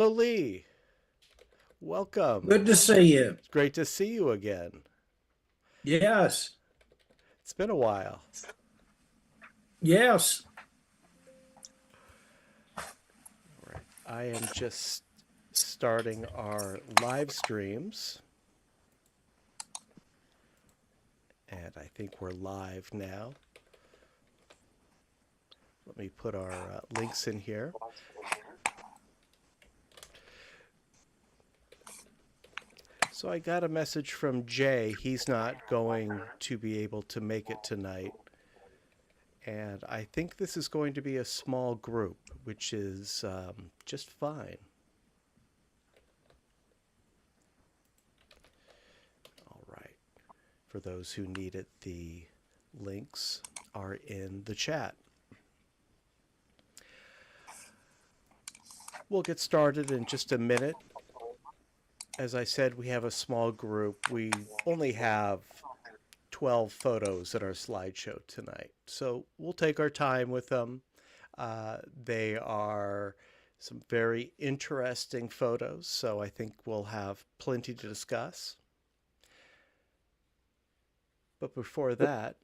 Hello, Lee. Welcome. Good to see you. It's great to see you again. Yes, It's been a while. yes. All right. I am just starting our live streams, and I think we're live now. Let me put our links in here. So I got a message from Jay. He's not going to be able to make it tonight. And I think this is going to be a small group, which is just fine. All right. For those who need it, the links are in the chat. We'll get started in just a minute. As I said, we have a small group. We only have 12 photos in our slideshow tonight. So we'll take our time with them. They are some very interesting photos, so I think we'll have plenty to discuss. But before that,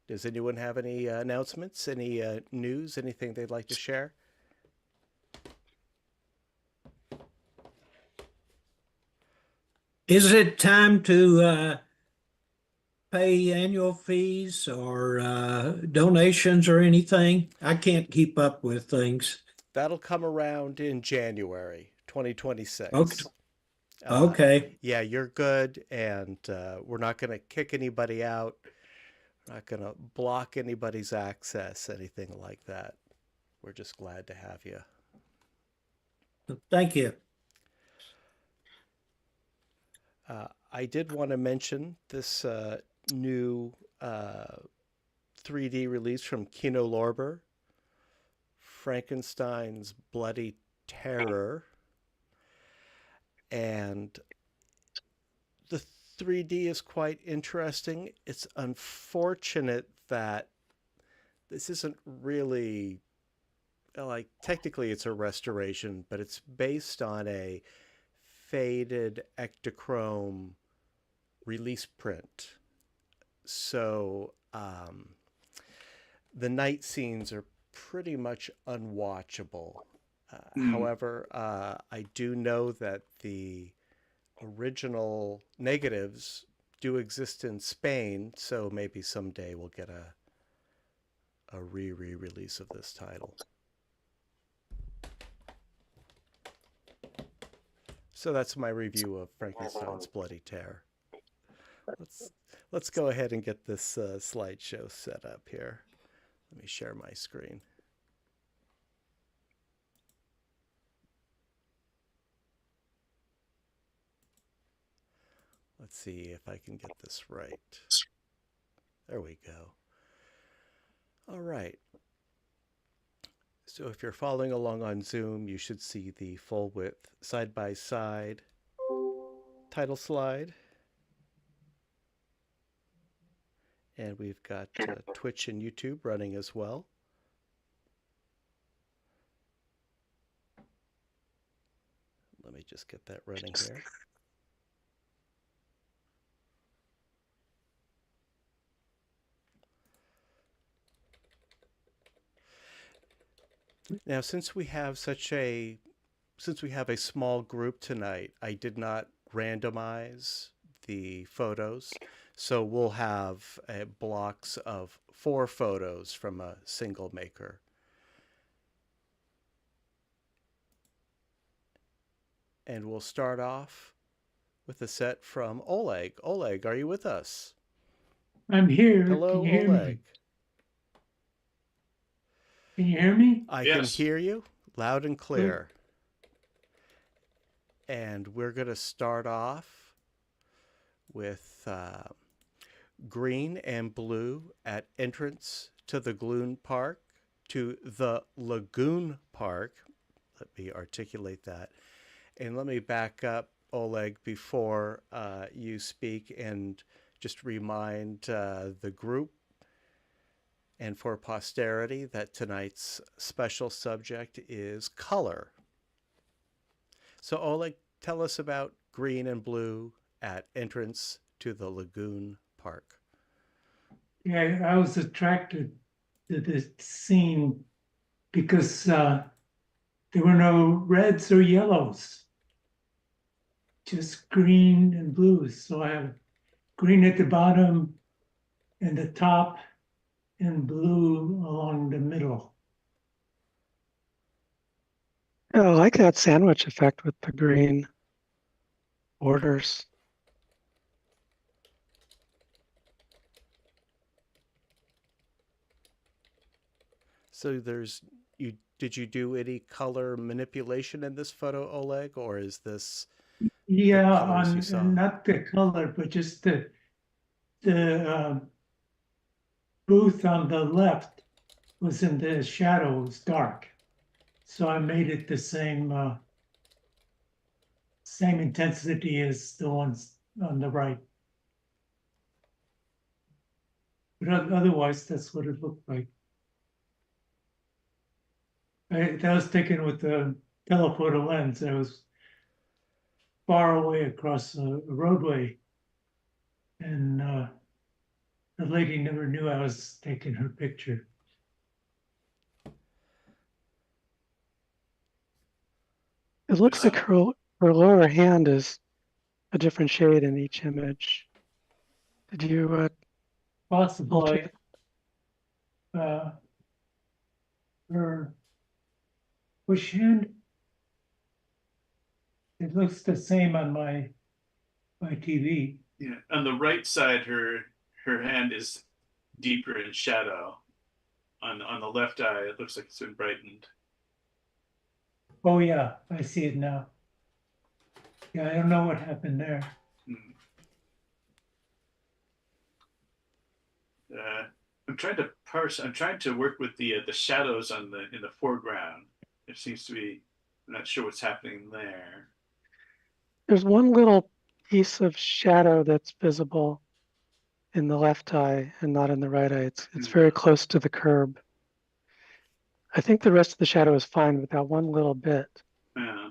does anyone have any announcements, any news, anything they'd like to share? Is it time to pay annual fees or donations or anything? I can't keep up with things. That'll come around in January Okay. 2026. Uh, Okay. yeah, you're good, and we're not going to kick anybody out. We're not going to block anybody's access, anything like that. We're just glad to have you. Thank you. I did want to mention this new 3D release from Kino Lorber, Frankenstein's Bloody Terror. And the 3D is quite interesting. It's unfortunate that this isn't really like technically it's a restoration, but it's based on a faded Ektachrome release print. So the night scenes are pretty much unwatchable. However, I do know that the original negatives do exist in Spain, so maybe someday we'll get a re-release of this title. So that's my review of Frankenstein's Bloody Terror. Let's let's go ahead and get this slideshow set up here. Let me share my screen. Let's see if I can get this right. There we go. All right. So if you're following along on Zoom, you should see the full width side by side title slide. And we've got Twitch and YouTube running as well. Let me just get that running here. Now, since we have a small group tonight, I did not randomize the photos. So we'll have blocks of 4 photos from a single maker. And we'll start off with a set from Oleg. Oleg, are you with us? I'm here. Can Hello, you hear Oleg. me? Can you hear me? I can Yes. hear you loud and Good. clear. And we're going to start off with green and blue at entrance to the Lagoon Park. Let me articulate that. And let me back up, Oleg, before you speak and just remind the group and for posterity that tonight's special subject is color. So Oleg, tell us about green and blue at entrance to the lagoon park. Yeah, I was attracted to this scene because there were no reds or yellows, just green and blues. So I have green at the bottom and the top and blue along the middle. Yeah, I like that sandwich effect with the green borders. So did you do any color manipulation in this photo, Oleg, or is this Yeah, colors you saw? not the color, but just the booth on the left was in the shadow, it was dark. So I made it the same intensity as the ones on the right. But otherwise, that's what it looked like. That was taken with the telephoto lens. I was far away across a roadway, and the lady never knew I was taking her picture. It looks like her lower hand is a different shade in each image. Did you Possibly alter her push hand. It looks the same on my TV. Yeah, on the right side, her hand is deeper in shadow. On the left eye, it looks like it's been brightened. Oh yeah, I see it now. Yeah, I don't know what happened there. Hmm. I'm trying to parse. I'm trying to work with the shadows in the foreground. It seems to be. I'm not sure what's happening there. There's one little piece of shadow that's visible in the left eye and not in the right eye. It's very close to the curb. I think the rest of the shadow is fine with that one little bit. Yeah.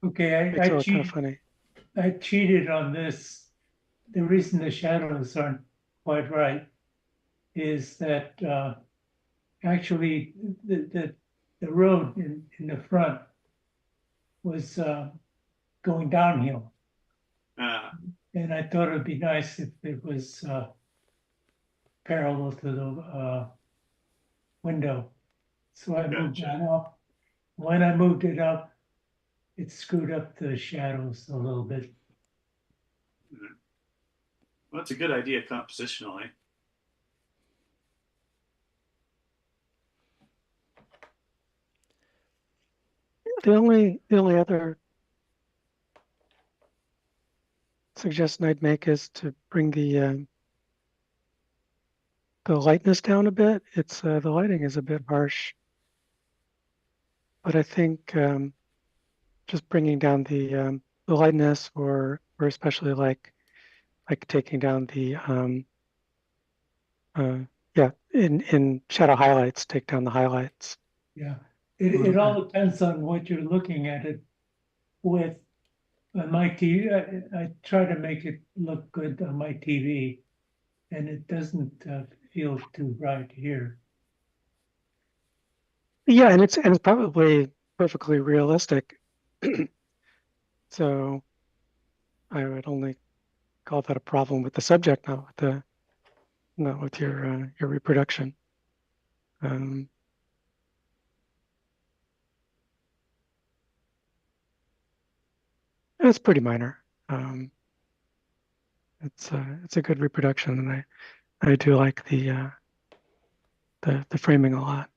Okay, Makes it look kind of funny. I cheated on this. The reason the shadows aren't quite right is that actually the road in the front was going downhill. And I thought it'd be nice if it was parallel to the window. So I moved that up. When I moved it up, it screwed up the shadows a little bit. Well, it's a good idea compositionally. The only other suggestion I'd make is to bring the lightness down a bit. It's the lighting is a bit harsh, but I think just bringing down the lightness, or especially like taking down the yeah, in shadow highlights, take down the highlights. Yeah, it all depends on what you're looking at it with. On my TV, I try to make it look good on my TV, and it doesn't feel too bright here. Yeah, and it's probably perfectly realistic. So I would only call that a problem with the subject, not with your reproduction. It's pretty minor. It's a good reproduction, and I do like the framing a lot.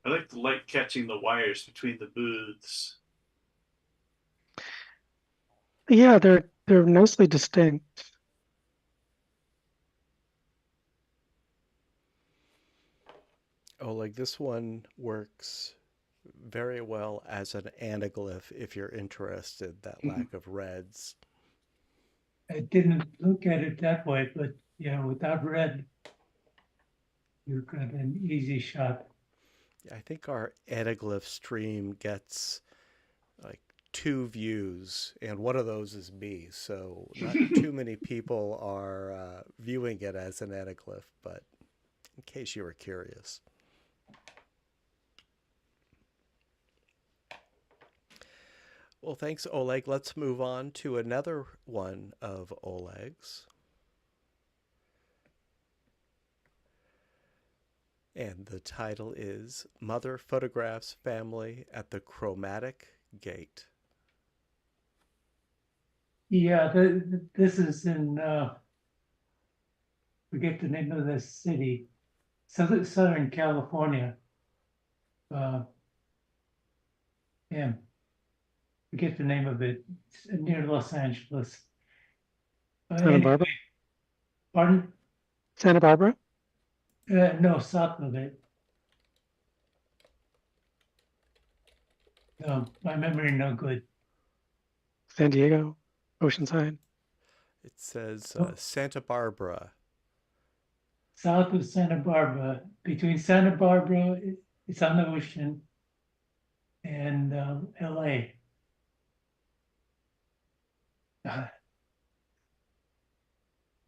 I like the light catching the wires between the booths. Yeah, they're nicely distinct. Oh, like this one works very well as an anaglyph if you're interested, that lack of reds. I didn't look at it that way, but yeah, without red, you've got an easy shot. I think our anaglyph stream gets like 2 views, and one of those is me. So not too many people are viewing it as an anaglyph, but in case you were curious. Well, thanks, Oleg. Let's move on to another one of Oleg's. And the title is Mother Photographs Family at the Chromatic Gate. Yeah, this is in, forget the name of the city, Southern California. Yeah, forget the name of it. It's near Los Angeles. Santa Barbara? Pardon? Santa Barbara? No, south of it. No, my memory no good. San Diego? Oceanside? It says Oh. Santa Barbara. South of Santa Barbara, between Santa Barbara, it's on the ocean, and LA.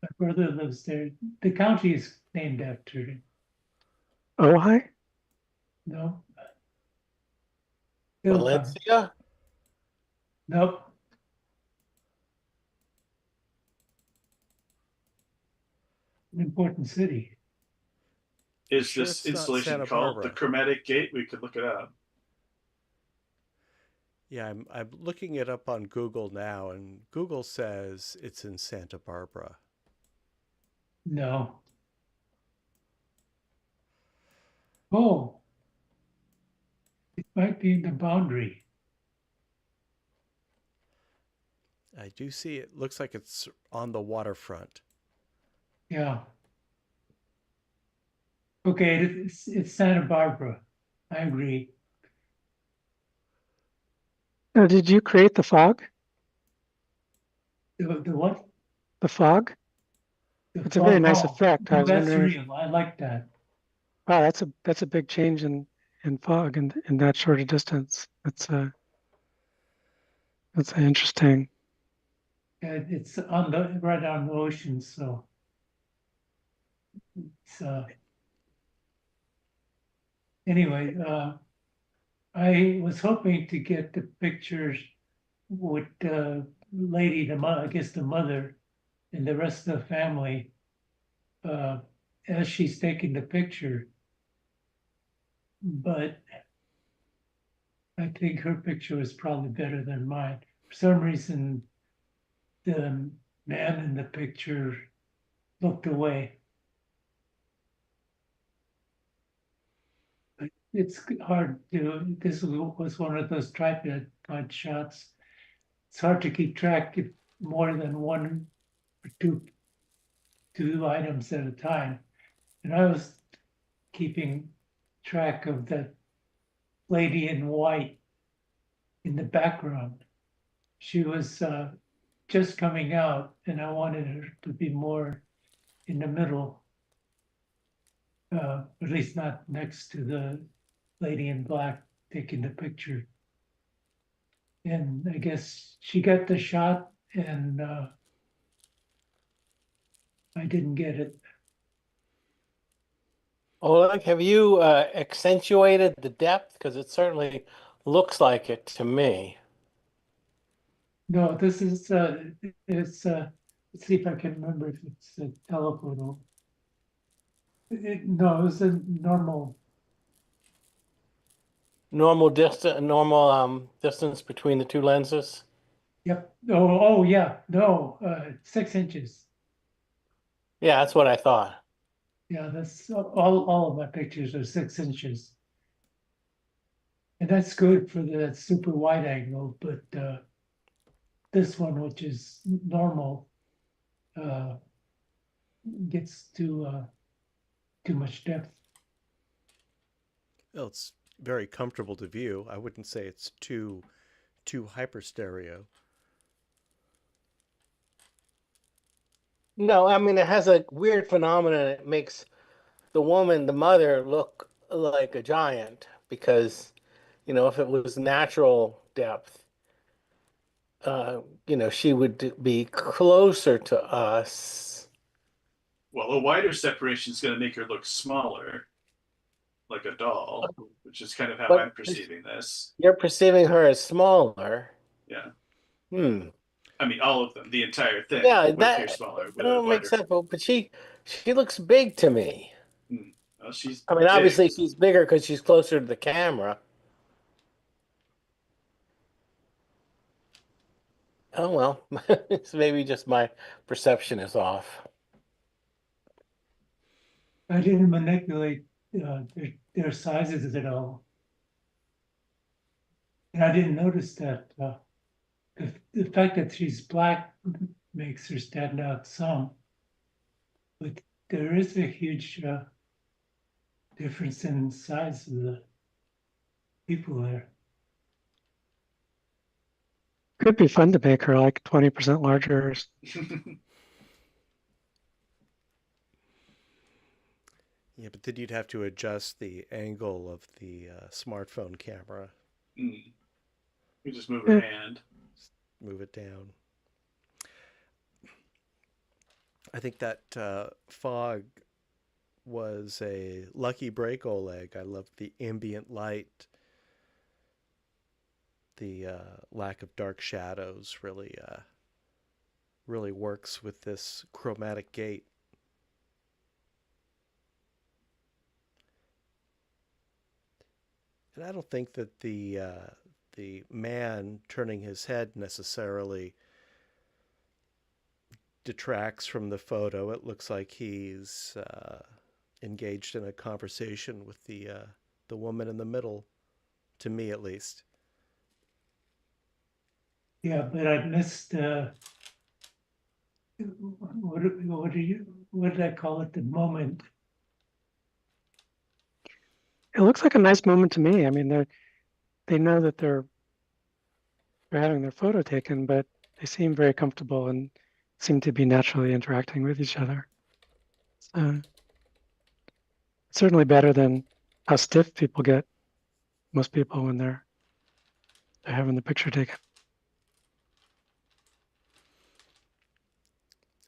My brother lives there. The county is named after him. Ojai? No. Valencia? Nope. An important city. Is Sure this it's not installation Santa called Barbara. the Chromatic Gate? We could look it up. Yeah, I'm looking it up on Google now, and Google says it's in Santa Barbara. No. Oh. It might be in the boundary. I do see it looks like it's on the waterfront. Yeah. Okay, it's Santa Barbara. I agree. Now, did you create the fog? The what? The fog? The It's a very nice no. effect. I No, was that's wondering if, real. I like that. wow, that's a big change in fog in that short a distance. That's interesting. It's on the right on the ocean, so it's anyway, I was hoping to get the pictures with lady, I guess the mother and the rest of the family as she's taking the picture. But I think her picture was probably better than mine. For some reason, the man in the picture looked away. It's hard to, this was one of those tripod shots. It's hard to keep track of more than one or two items at a time. And I was keeping track of that lady in white in the background. She was just coming out, and I wanted her to be more in the middle, at least not next to the lady in black taking the picture. And I guess she got the shot, and I didn't get it. Oleg, have you accentuated the depth? Because it certainly looks like it to me. No, this is let's see if I can remember if it's a telephoto. No, it was a normal. Normal distance between the two lenses. Yep. Oh yeah. No, 6 inches. Yeah, that's what I thought. Yeah, that's all of my pictures are 6 inches. And that's good for the super wide angle, but this one, which is normal, gets too much depth. Well, it's very comfortable to view. I wouldn't say it's too hyper stereo. No, I mean, it has a weird phenomenon. It makes the woman, the mother, look like a giant because, if it was natural depth, she would be closer to us. Well, a wider separation is going to make her look smaller, like a doll, which is kind of how But I'm perceiving this. you're perceiving her as smaller. Yeah. I mean, all of them, the entire thing Yeah, would appear that smaller with a don't make wider. sense. But she looks big to me. Well, she's I mean, big. obviously she's bigger because she's closer to the camera. Oh well, it's maybe just my perception is off. I didn't manipulate their sizes at all. And I didn't notice that the fact that she's black makes her stand out some. But there is a huge difference in size of the people there. Could be fun to make her like 20% larger. Yeah, but then you'd have to adjust the angle of the smartphone camera. You just move her hand. Move it down. I think that fog was a lucky break, Oleg. I love the ambient light. The lack of dark shadows really works with this chromatic gate. And I don't think that the man turning his head necessarily detracts from the photo. It looks like he's engaged in a conversation with the woman in the middle, to me at least. Yeah, but I missed what did I call it? The moment. It looks like a nice moment to me. I mean, they know that they're having their photo taken, but they seem very comfortable and seem to be naturally interacting with each other. So certainly better than how stiff people get, most people, when they're having the picture taken.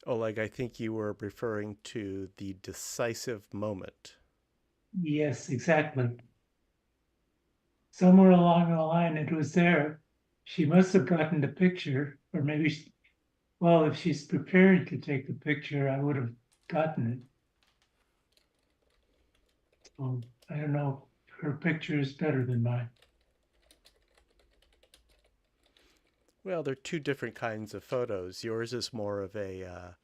Oleg, I think you were referring to the decisive moment. Yes, exactly. Somewhere along the line, it was there. She must have gotten the picture, or maybe, well, if she's preparing to take the picture, I would have gotten it. So I don't know. Her picture is better than mine. Well, they're two different kinds of photos. Yours is more of a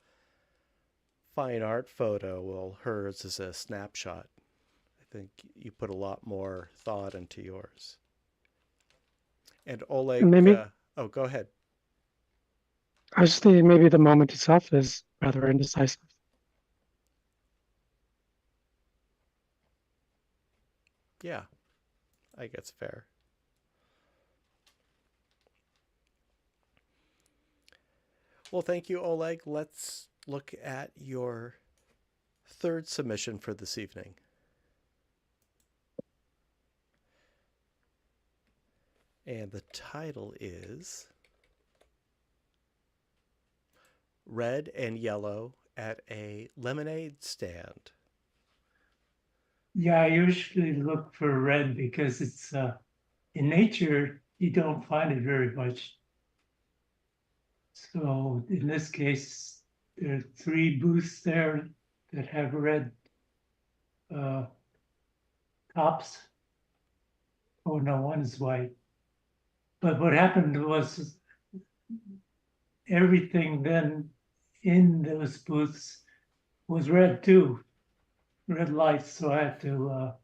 fine art photo, while hers is a snapshot. I think you put a lot more thought into yours. And Oleg, Maybe oh, go ahead. I was just thinking maybe the moment itself is rather indecisive. Yeah, I guess fair. Well, thank you, Oleg. Let's look at your third submission for this evening. And the title is Red and Yellow at a Lemonade Stand. Yeah, I usually look for red because it's in nature, you don't find it very much. So in this case, there are 3 booths there that have red tops. Oh no, one is white. But what happened was everything then in those booths was red too, red lights. So I had to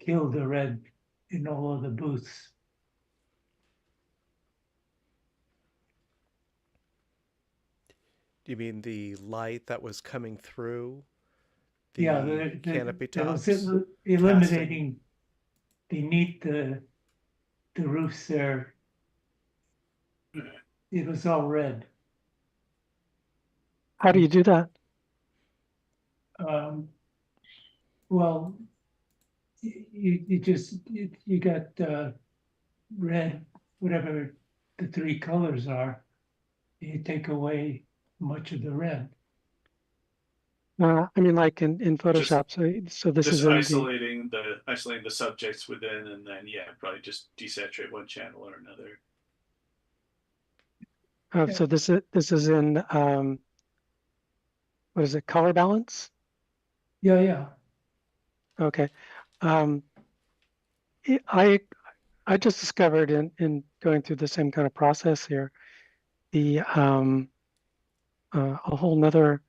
kill the red in all of the booths. Do you mean the light that was coming through the Yeah, canopy that was tops? eliminating beneath the roofs there. It was all red. How do you do that? Well, you got red, whatever the three colors are, you take away much of the red. I mean, like in Just Photoshop. So this just is in the. isolating the subjects within, and then yeah, probably just desaturate one channel or another. Yeah. So this is in what is it? Color balance. Yeah, yeah. Okay. Um, it- I just discovered in going through the same kind of process here the a whole nother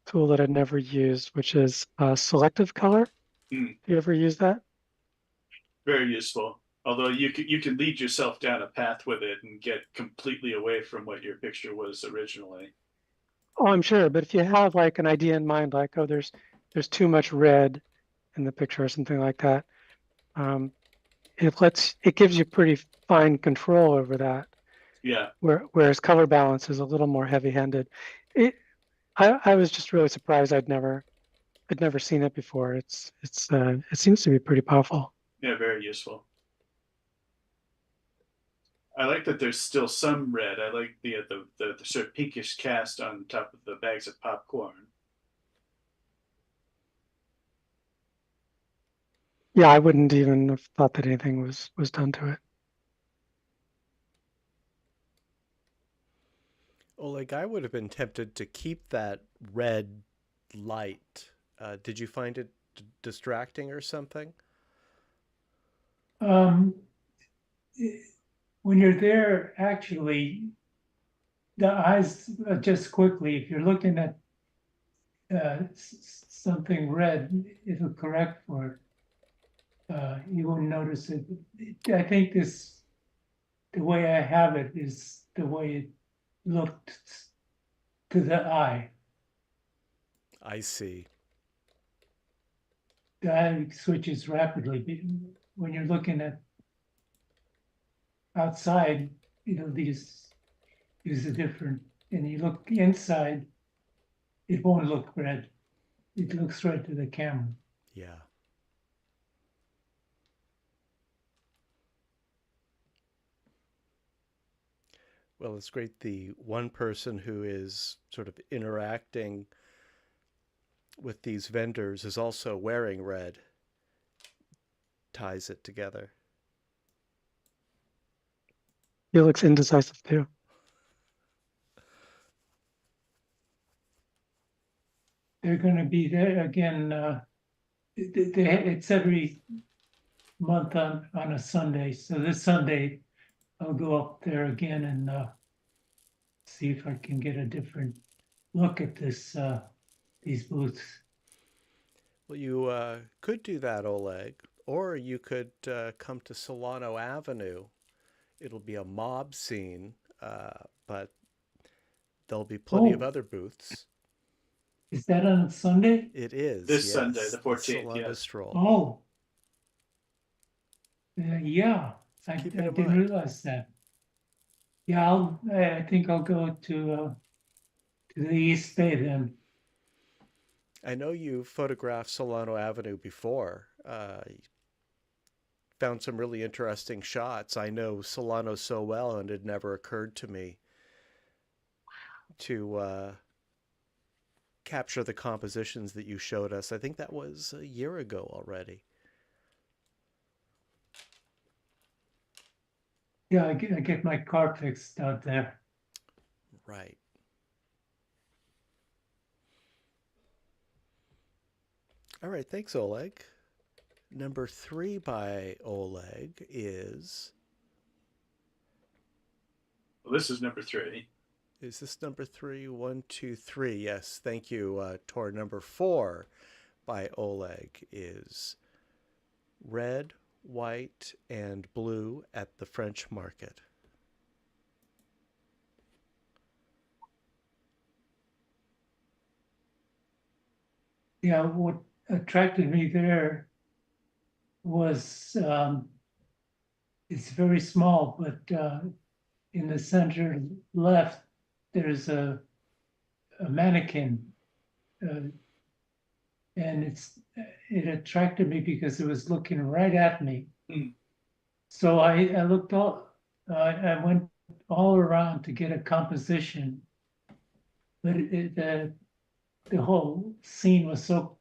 tool that I'd never used, which is selective color. Hmm. Do you ever use that? Very useful. Although you can lead yourself down a path with it and get completely away from what your picture was originally. Oh, I'm sure. But if you have like an idea in mind, like, oh, there's too much red in the picture or something like that, um, it gives you pretty fine control over that. Yeah, Whereas color balance is a little more heavy-handed. I was just really surprised. I'd never seen it before. It seems to be pretty powerful. yeah, very useful. I like that there's still some red. I like the sort of pinkish cast on top of the bags of popcorn. Yeah, I wouldn't even have thought that anything was done to it. Oleg, I would have been tempted to keep that red light. Did you find it distracting or something? Um, when you're there, actually, the eyes adjust quickly. If you're looking at something red, it'll correct for it. You won't notice it. I think the way I have it is the way it looked to the eye. I see. The eye switches rapidly. When you're looking at outside, these use a different, and you look inside, it won't look red. It looks right to the camera. Yeah. Well, it's great. The one person who is sort of interacting with these vendors is also wearing red. Ties it together. He looks indecisive too. They're going to be there again. It's every month on a Sunday. So this Sunday, I'll go up there again and see if I can get a different look at these booths. Well, you could do that, Oleg, or you could come to Solano Avenue. It'll be a mob scene, but there'll be plenty of Oh, other booths. is that on Sunday? It is, This yes. Sunday, the 14th, Solano yes. Stroll. Oh, yeah. I Keep it in didn't mind. realize that. Yeah, I think I'll go to the East Bay then. I know you photographed Solano Avenue before. Found some really interesting shots. I know Solano so well, and it never occurred to me to capture the compositions that you showed us. I think that was a year ago already. Yeah, I get my car fixed out there. Right. All right, thanks, Oleg. Number 3 by Oleg is... Well, this is number 3. Is this number 3? 1, 2, 3. Yes, thank you, Tor. Number 4 by Oleg is red, white, and blue at the French market. Yeah, what attracted me there was it's very small, but in the center left, there's a mannequin and it attracted me because it was looking right at me. Mm. So I looked I went all around to get a composition, but the whole scene was so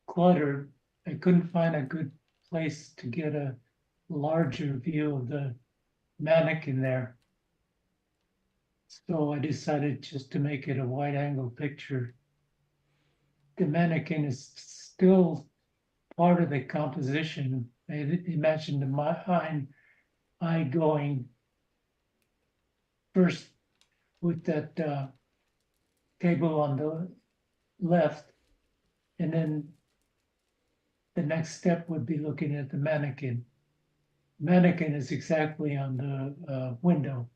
cluttered, I couldn't find a good place to get a larger view of the mannequin there. So I decided just to make it a wide angle picture. The mannequin is still part of the composition. I imagined my eye going first with that table on the left, and then the next step would be looking at the mannequin. Mannequin is exactly on the window.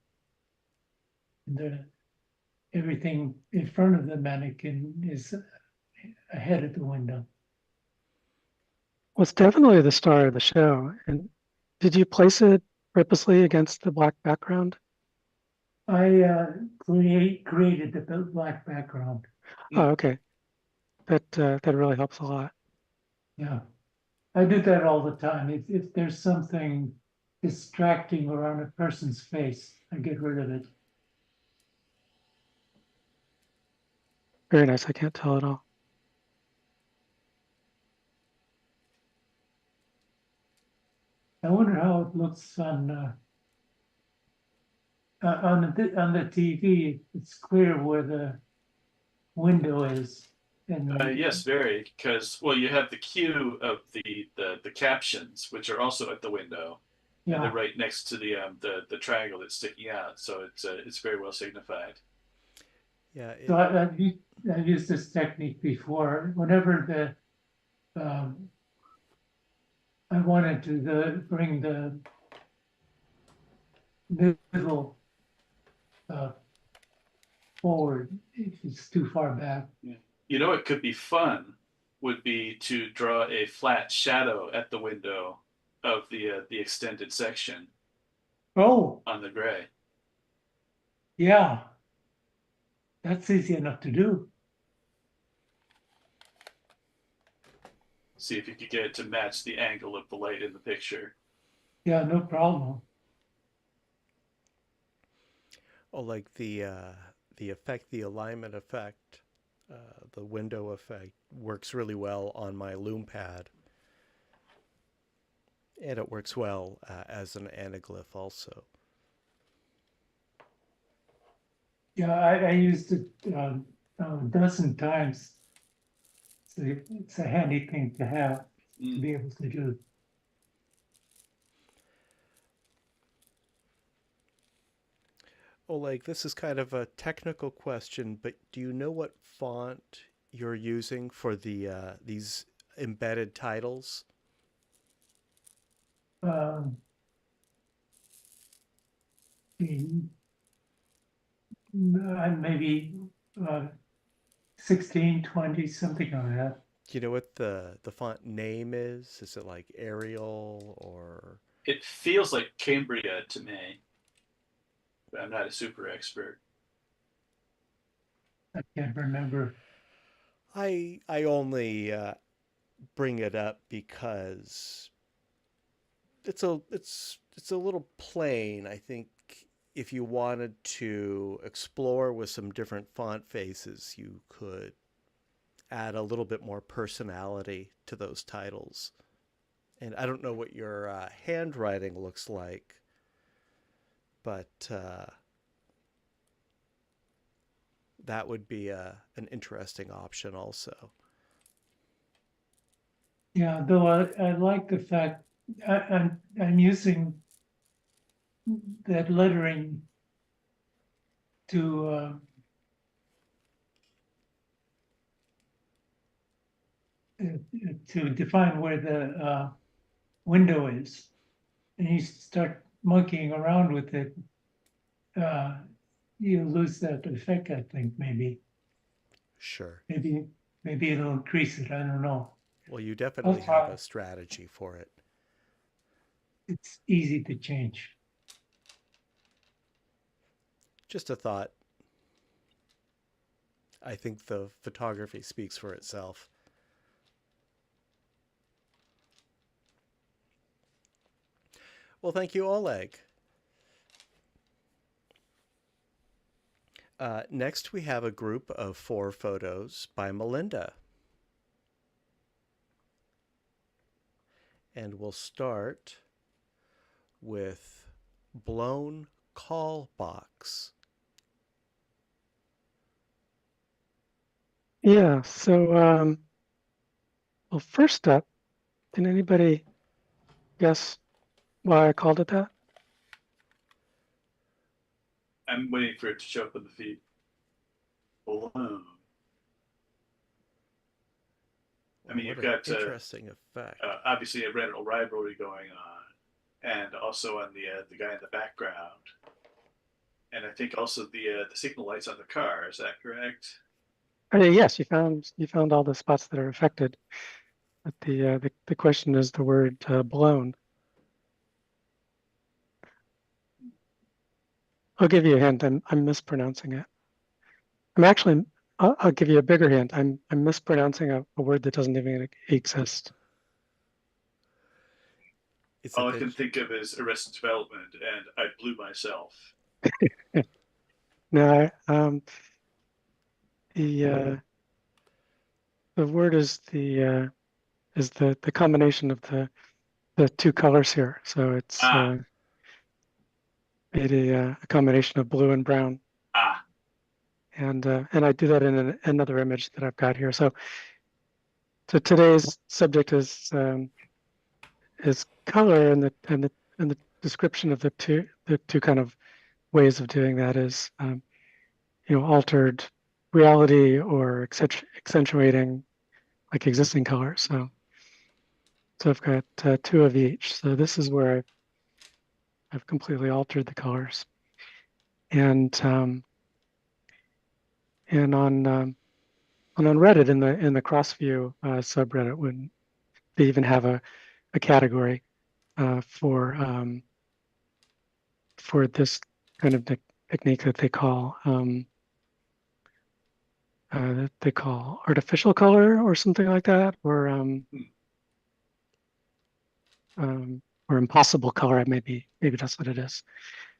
Everything in front of the mannequin is ahead of the window. Well, it's definitely the star of the show. And did you place it purposely against the black background? I created the black background. Oh, okay. That really helps a lot. Yeah, I do that all the time. If there's something distracting around a person's face, I get rid of it. Very nice. I can't tell at all. I wonder how it looks on the TV. It's clear where the window is, and Yes, very, because well, you have the cue of the captions, which are also at the window, and they're yeah. right next to the triangle that's sticking out. So it's very well signified. Yeah, So I've used this technique before. Whenever I wanted to bring the middle forward, if it's too far back. You know, it could be fun would be to draw a flat shadow at the window of the extended section Oh, on the gray. yeah, that's easy enough to do. See if you could get it to match the angle of the light in the picture. Yeah, no problem. oh, like the effect, the alignment effect, the window effect works really well on my loom pad, and it works well as an anaglyph also. Yeah, I used it a dozen times. So it's a handy thing to have to be able to do. Oh, like this is kind of a technical question, but do you know what font you're using for these embedded titles? Um, maybe 16, 20, something like that. Do you know what the font name is? Is it like Arial or? It feels like Cambria to me, but I'm not a super expert. I can't remember. I only bring it up because it's a little plain. I think if you wanted to explore with some different font faces, you could add a little bit more personality to those titles. And I don't know what your handwriting looks like, but that would be an interesting option also. Yeah, though I like the fact I'm using that lettering to define where the window is, and you start monkeying around with it, you lose that effect. I think Sure. maybe it'll increase it. I don't know. Well, you I'll definitely have try. a strategy for it. It's easy to change. Just a thought. I think the photography speaks for itself. Well, thank you, Oleg. Next, we have a group of 4 photos by Melinda. And we'll start with blown call box. Yeah, so well, first up, can anybody guess why I called it that? I'm waiting for it to show up in the feed. Balloon. I mean, What you've an got interesting effect. obviously a retinal rivalry going on, and also on the guy in the background, and I think also the signal lights on the car. Is that correct? Yes, you found all the spots that are affected, but the question is the word blown. I'll give you a hint. I'm mispronouncing it. I'm actually. I'll give you a bigger hint. I'm mispronouncing a word that doesn't even exist. Is All it I can that think of is Arrested Development, and I blew myself. Now, the word is the combination of the 2 colors here. So it's Ah, made a combination of blue and brown, ah, and I do that in another image that I've got here. So today's subject is color, and the description of the two kind of ways of doing that is altered reality or accentuating like existing colors. So I've got 2 of each. So this is where I've completely altered the colors, and on Reddit in the Crossview subreddit, when they even have a category for this kind of technique that they call artificial color or something like that, or impossible color. Maybe that's what it is.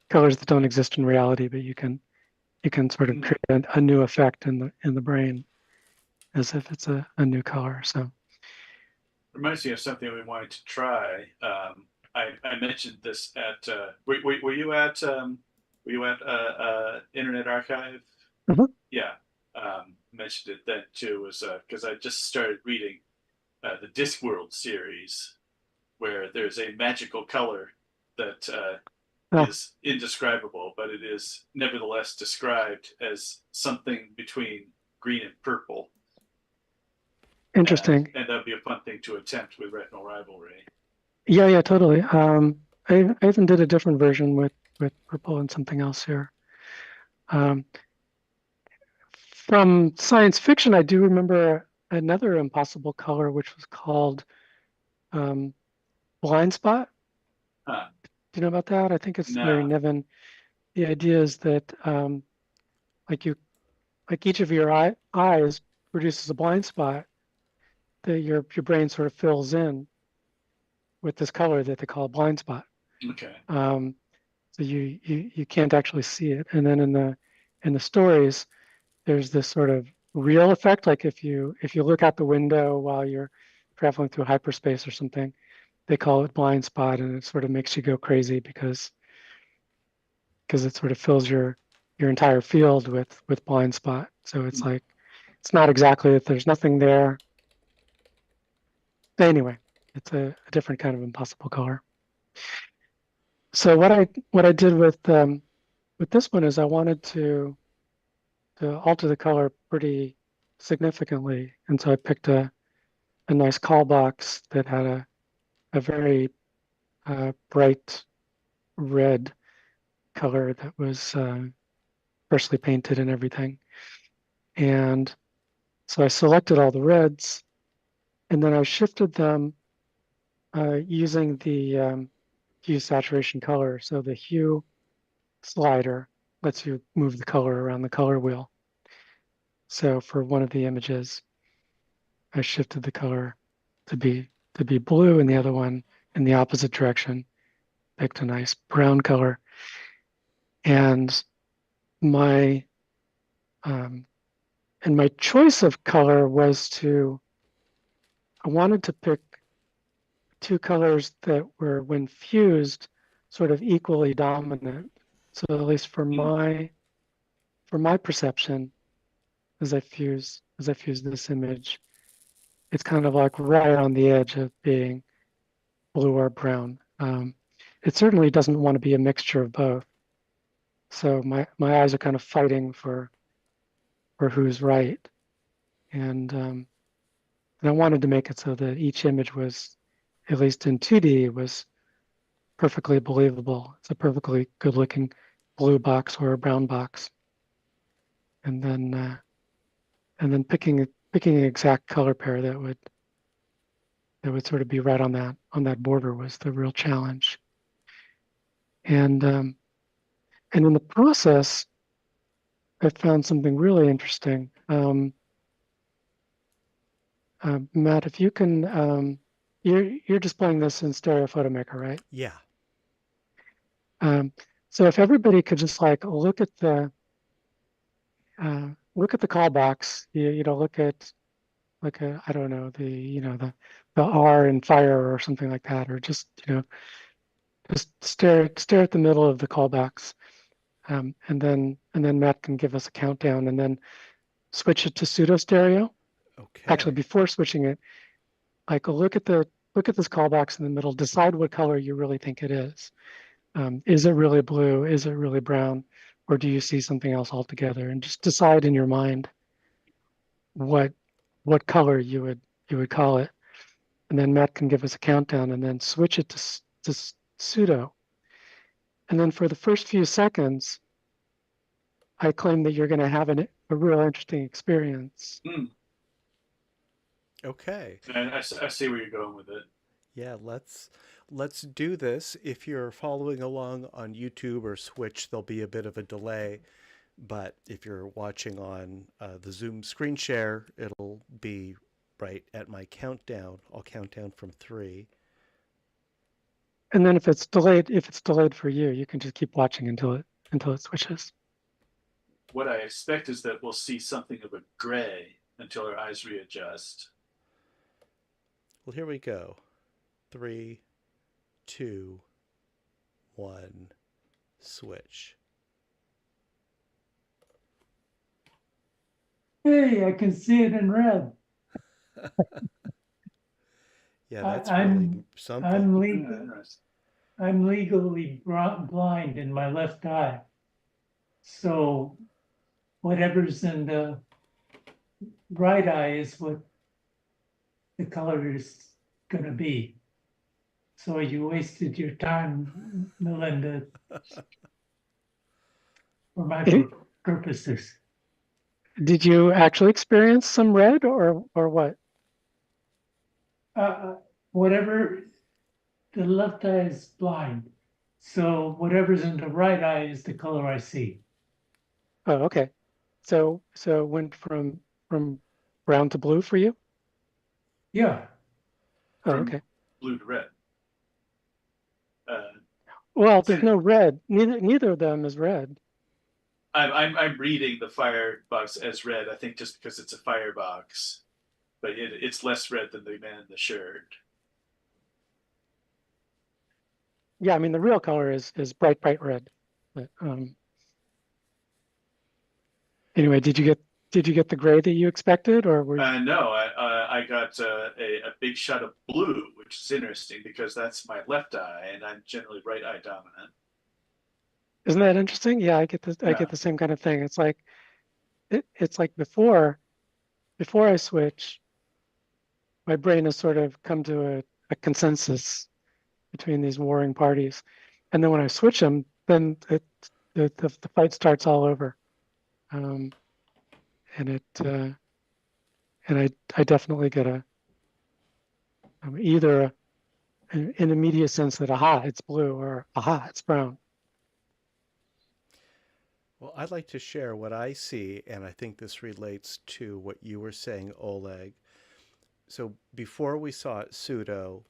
Colors that don't exist in reality, but you can sort of create a new effect in the brain as if it's a new color. So reminds me of something we wanted to try. I mentioned this at were you at Internet Archive? Mhm. Yeah, mentioned it then too. Was because I just started reading the Discworld series, where there's a magical color that Oh, is indescribable, but it is nevertheless described as something between green and purple. interesting. And that'd be a fun thing to attempt with retinal rivalry. Yeah, totally. I even did a different version with purple and something else here. Um, from science fiction, I do remember another impossible color, which was called um, blind spot. Huh. Do you know about that? I think it's Larry No. Niven. The idea is that like you like each of your eyes produces a blind spot that your brain sort of fills in with this color that they call a blind spot. Okay. So you can't actually see it. And then in the stories, there's this sort of real effect. Like if you look out the window while you're traveling through hyperspace or something, they call it blind spot, and it sort of makes you go crazy because it sort of fills your entire field with blind spot. So it's like it's not exactly that there's nothing there. But anyway, it's a different kind of impossible color. So what I did with this one is I wanted to alter the color pretty significantly, and so I picked a nice call box that had a very bright red color that was freshly painted and everything. And so I selected all the reds, and then I shifted them using the hue saturation color. So the hue slider lets you move the color around the color wheel. So for one of the images, I shifted the color to be blue, and the other one in the opposite direction picked a nice brown color. And my my choice of color was I wanted to pick two colors that were, when fused, sort of equally dominant. So at least for my perception, as I fuse this image, it's kind of like right on the edge of being blue or brown. It certainly doesn't want to be a mixture of both. So my eyes are kind of fighting for who's right, and I wanted to make it so that each image was, at least in 2D, was perfectly believable. It's a perfectly good-looking blue box or a brown box, and then picking an exact color pair that would sort of be right on that border was the real challenge. And in the process, I found something really interesting. Matt, if you can, you're displaying this in Stereo Photomaker, right? Yeah. So if everybody could just like look at the call box, look at like I don't know, the R in fire or something like that, or just just stare at the middle of the call box, and then Matt can give us a countdown, and then switch it to pseudo stereo. Okay. Actually, before switching it, like look at this call box in the middle, decide what color you really think it is. Is it really blue? Is it really brown? Or do you see something else altogether? And just decide in your mind what color you would call it. And then Matt can give us a countdown, and then switch it to pseudo. And then for the first few seconds, I claim that you're going to have a real interesting experience. Okay. And I see where you're going with it. Yeah, let's do this. If you're following along on YouTube or Switch, there'll be a bit of a delay. But if you're watching on the Zoom screen share, it'll be right at my countdown. I'll count down from 3. And then if it's delayed for you, you can just keep watching until it switches. What I expect is that we'll see something of a gray until our eyes readjust. Well, here we go. 3, 2, 1, switch. Hey, I can see it in red. Yeah, that's I'm- really something. I'm legally blind in my left eye. So whatever's in the right eye is what the color is going to be. So you wasted your time, Melinda, for my purposes. Did you actually experience some red or what? Whatever, the left eye is blind. So whatever's in the right eye is the color I see. Oh, okay. So it went from brown to blue for you? Yeah. Oh, From okay. blue to red. Well, there's no red. Neither of them is red. I'm reading the firebox as red. I think just because it's a firebox, but it's less red than the man in the shirt. Yeah, I mean the real color is bright red. But anyway, did you get the gray that you expected, or were you... No, I got a big shot of blue, which is interesting because that's my left eye, and I'm generally right eye dominant. Isn't that interesting? Yeah, I get this. I get the same kind of thing. It's like it's like before I switch, my brain has sort of come to a consensus between these warring parties, and then when I switch them, then the fight starts all over, and I definitely get either an immediate sense that aha, it's blue, or aha, it's brown. Well, I'd like to share what I see, and I think this relates to what you were saying, Oleg. So before we saw it pseudo,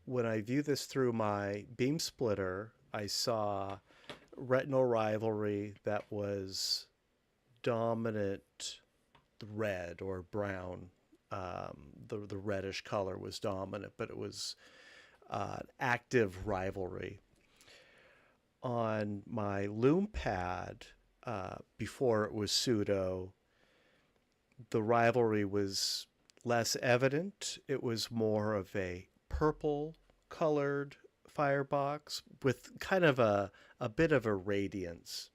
when I view this through my beam splitter, I saw retinal rivalry that was dominant red or brown. The reddish color was dominant, but it was active rivalry. On my loom pad, before it was pseudo, the rivalry was less evident. It was more of a purple colored firebox with kind of a bit of a radiance.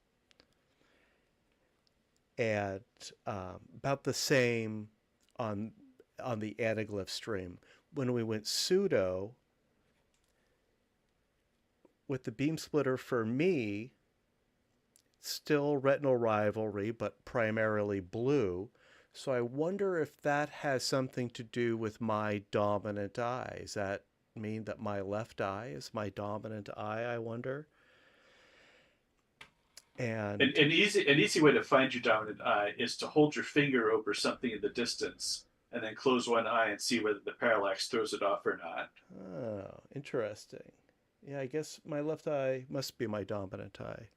And about the same on the Anaglyph stream. When we went pseudo, with the beam splitter for me, still retinal rivalry, but primarily blue. So I wonder if that has something to do with my dominant eye. Does that mean that my left eye is my dominant eye, I wonder? And An easy way to find your dominant eye is to hold your finger over something in the distance and then close one eye and see whether the parallax throws it off or not. oh, interesting. Yeah, I guess my left eye must be my dominant eye.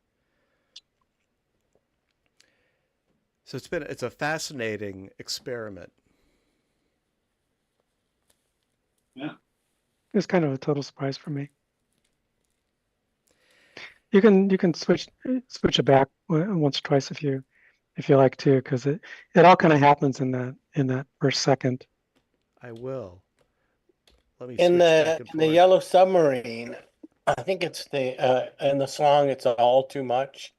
So it's a fascinating experiment. Yeah. It's kind of a total surprise for me. You can switch it back once or twice if you like to, because it all kind of happens in that first second. I will. Let me In switch back and the forth. Yellow Submarine, I think it's in the song "It's All Too Much."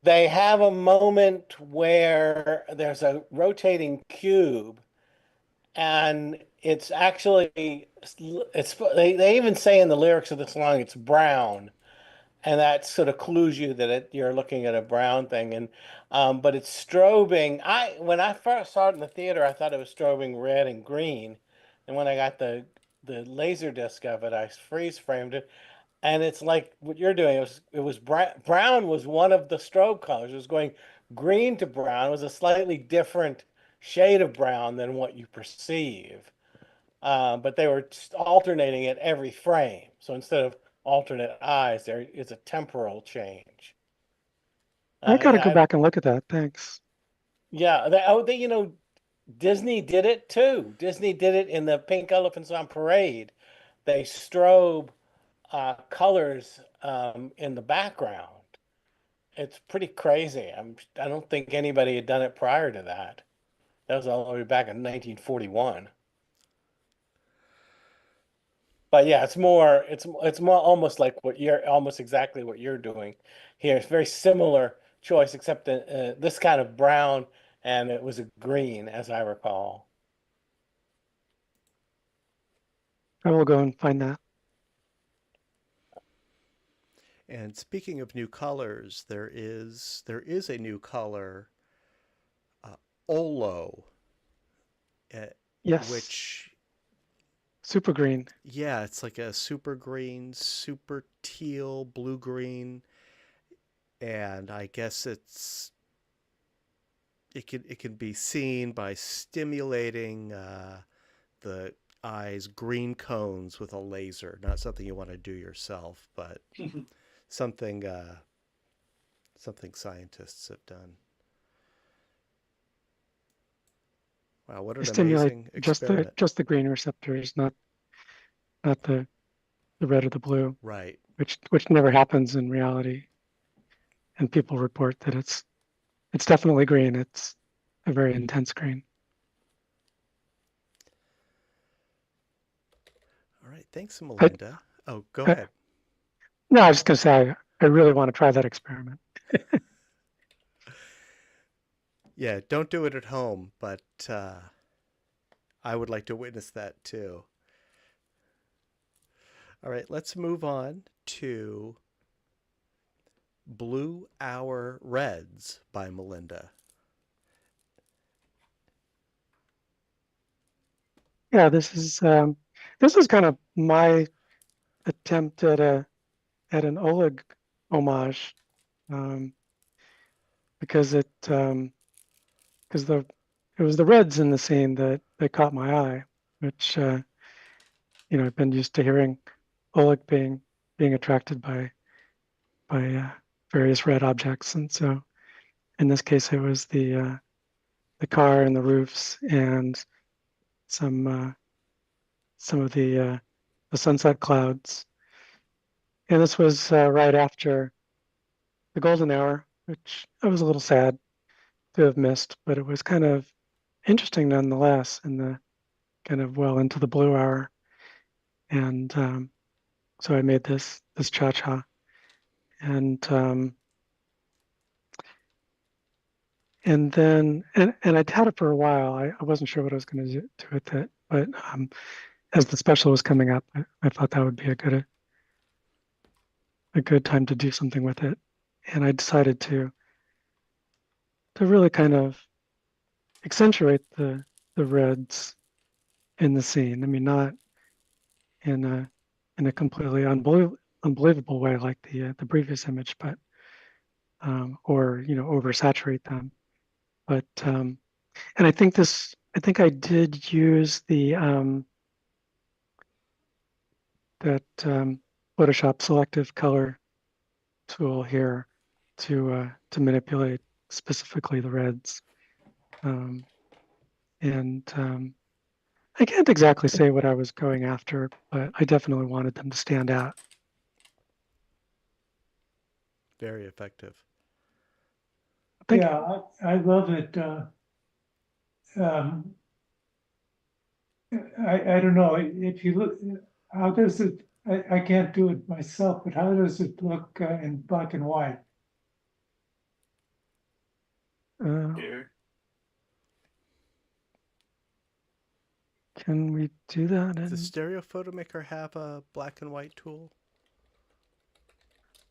They have a moment where there's a rotating cube, and it's actually they even say in the lyrics of the song it's brown, and that sort of clues you that you're looking at a brown thing. And but it's strobing. When I first saw it in the theater, I thought it was strobing red and green, and when I got the laser disc of it, I freeze framed it, and it's like what you're doing. It was brown was one of the strobe colors. It was going green to brown. It was a slightly different shade of brown than what you perceive. But they were alternating at every frame. So instead of alternate eyes, there is a temporal change. I gotta go back and look at that. Thanks. Yeah, Disney did it too. Disney did it in the Pink Elephants on Parade. They strobe colors in the background. It's pretty crazy. I don't think anybody had done it prior to that. That was all the way back in 1941. But yeah, it's more almost like almost exactly what you're doing here. It's very similar choice, except this kind of brown, and it was a green, as I recall. I will go and find that. And speaking of new colors, there is a new color, Olo, Yes. which, Super green. yeah, it's like a super green, super teal, blue green, and I guess it can be seen by stimulating the eye's green cones with a laser. Not something you want to do yourself, but something scientists have done. Wow, what an Stimulate amazing experiment! just the green receptors, not the red or the blue, Right. which never happens in reality. And people report that it's definitely green. It's a very intense green. All right. Thanks, Melinda. Oh, go ahead. No, I was just gonna say I really want to try that experiment. Yeah, don't do it at home, but I would like to witness that too. All right, let's move on to Blue Hour Reds by Melinda. Yeah, this is kind of my attempt at an Oleg homage, because it was the reds in the scene that caught my eye, which I've been used to hearing Oleg being attracted by various red objects, and so in this case it was the car and the roofs and some of the sunset clouds. And this was right after the golden hour, which I was a little sad to have missed, but it was kind of interesting nonetheless in the kind of well into the blue hour. And so I made this cha-cha. And then I'd had it for a while. I wasn't sure what I was going to do with it, but as the special was coming up, I thought that would be a good time to do something with it. And I decided to really kind of accentuate the reds in the scene. I mean, not in a completely unbelievable way like the previous image, but or oversaturate them. But and I think I did use the that Photoshop selective color tool here to manipulate specifically the reds. I can't exactly say what I was going after, but I definitely wanted them to stand out. Very effective. Thank you. Yeah, I love it. I don't know, if you look, how does it, I can't do it myself, but how does it look in black and white? Here. Can we do that? Does Stereo Photo Maker have a black and white tool?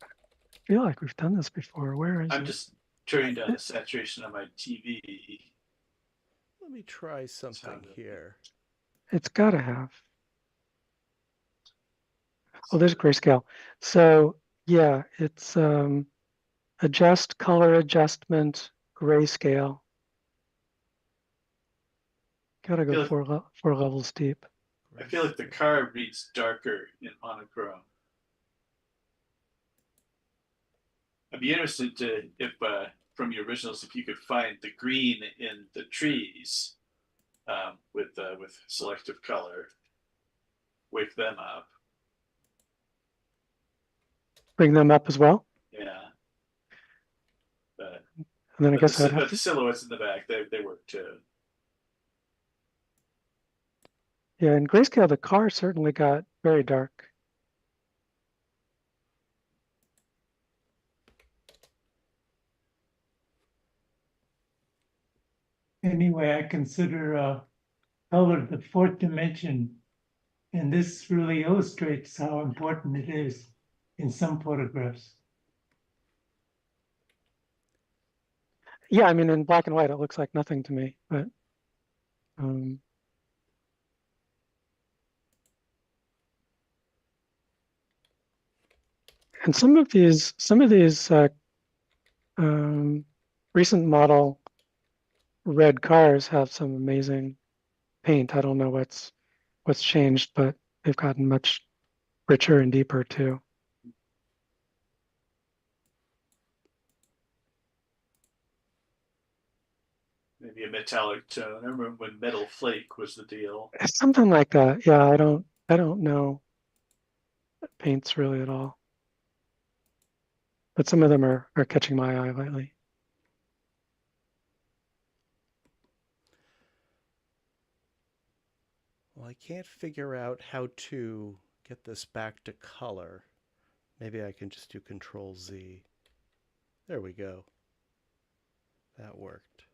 I feel like we've done this before. Where is I'm it? just turning down the saturation on my TV. Let me try something here. It's got to have. Oh, there's grayscale. So yeah, it's adjust color adjustment grayscale. Gotta go four levels deep. I feel like the car reads darker in monochrome. I'd be interested to if from your originals if you could find the green in the trees with selective color. Wake them up. Bring them up as well. Yeah. And then I guess I'd have the to. silhouettes in the back they work too. Yeah, in grayscale, the car certainly got very dark. Anyway, I consider color the fourth dimension, and this really illustrates how important it is in some photographs. Yeah, I mean, in black and white, it looks like nothing to me, but and some of these recent model red cars have some amazing paint. I don't know what's changed, but they've gotten much richer and deeper too. Maybe a metallic tone. I remember when metal flake was the deal. Something like that. Yeah, I don't know paints really at all, but some of them are catching my eye lately. Well, I can't figure out how to get this back to color. Maybe I can just do Control Z. There we go. That worked.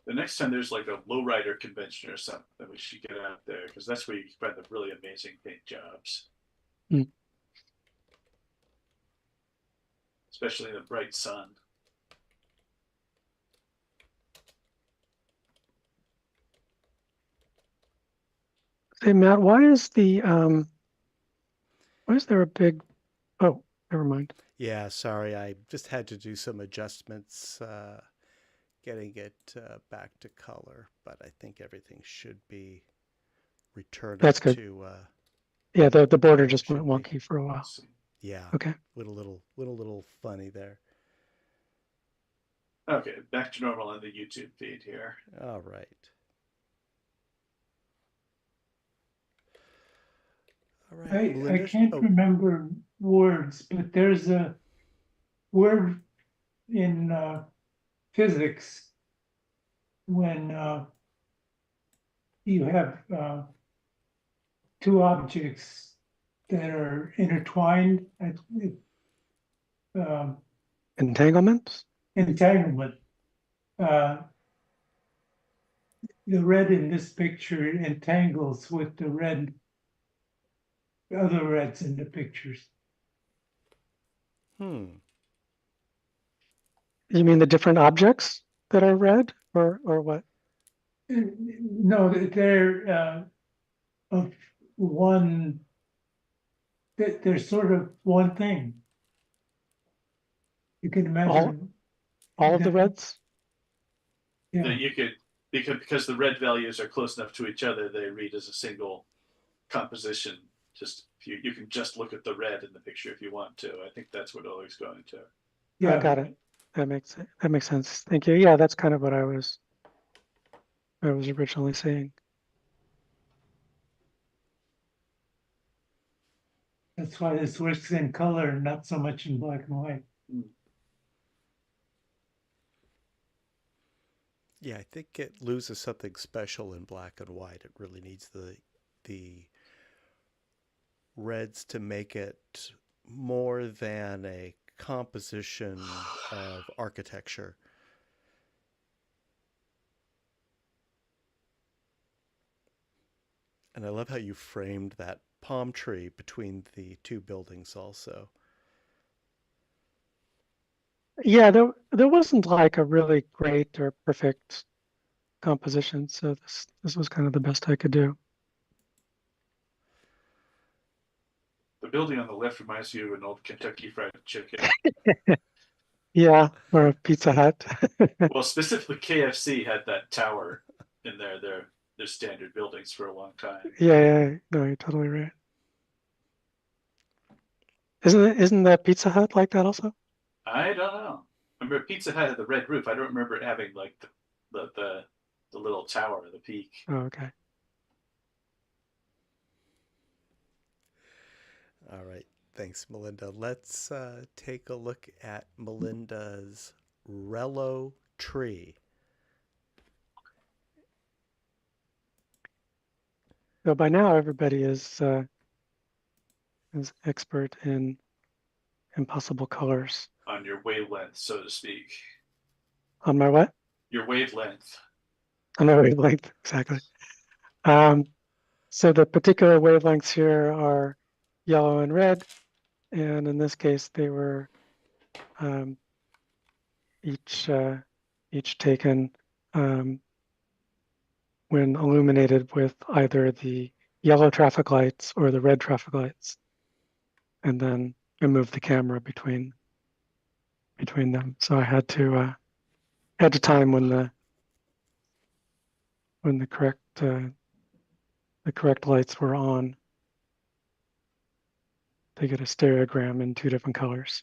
The next time there's like a lowrider convention or something, we should get out there because that's where you can find the really amazing paint jobs. Mm. Especially in the bright sun. Hey Matt, why is there a big? Oh, never mind. Yeah, sorry. I just had to do some adjustments. getting it back to color, but I think everything should be returned That's good. to Yeah, the border it just went should be. wonky for a while. Let's see. yeah, Okay. went a little funny there. Okay, back to normal on the YouTube feed here. All right. All right, I Melinda. can't Oh, remember words, but there's a word in physics when you have two objects that are intertwined. Entanglement? Entanglement. The red in this picture entangles with the red, other reds in the pictures. You mean the different objects that are red, or what? No, they're of one. They're sort of one thing. You can imagine. All of the reds? Yeah, That you could, because the red values are close enough to each other, they read as a single composition. Just if you can just look at the red in the picture if you want to. I think that's what Oleg's going to. yeah. Got it. That makes sense. Thank you. Yeah, that's kind of what I was originally saying. That's why this works in color and not so much in black and white. yeah, I think it loses something special in black and white. It really needs the reds to make it more than a composition of architecture. And I love how you framed that palm tree between the two buildings also. Yeah, there wasn't like a really great or perfect composition, so this was kind of the best I could do. The building on the left reminds you of an old Kentucky Fried Chicken. Yeah, or a Pizza Hut. Well, specifically KFC had that tower in their standard buildings for a long time. Yeah, no, you're totally right. Isn't that Pizza Hut like that also? I don't know. I remember Pizza Hut had the red roof. I don't remember it having like the little tower, the peak. Oh, okay. All right. Thanks, Melinda. Let's take a look at Melinda's Rello tree. So by now everybody is expert in impossible colors. On your wavelength, so to speak. On my what? Your wavelength. On my wavelength, exactly. So the particular wavelengths here are yellow and red, and in this case they were each taken when illuminated with either the yellow traffic lights or the red traffic lights, and then I moved the camera between them. So I had to time when the correct lights were on to get a stereogram in two different colors.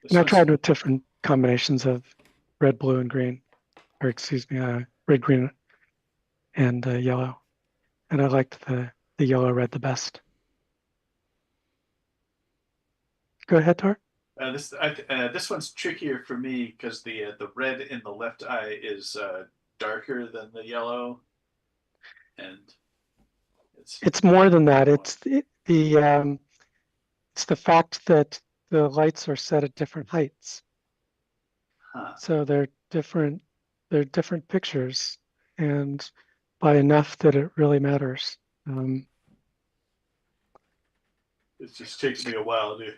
And I tried with different combinations of red, blue, and green, or excuse me, red, green, and yellow. And I liked the yellow red the best. Go ahead, Tor. This one's trickier for me because the red in the left eye is darker than the yellow, and it's more than that. It's the fact that the lights are set at different heights. So they're different pictures, and by enough that it really matters. It just takes me a while to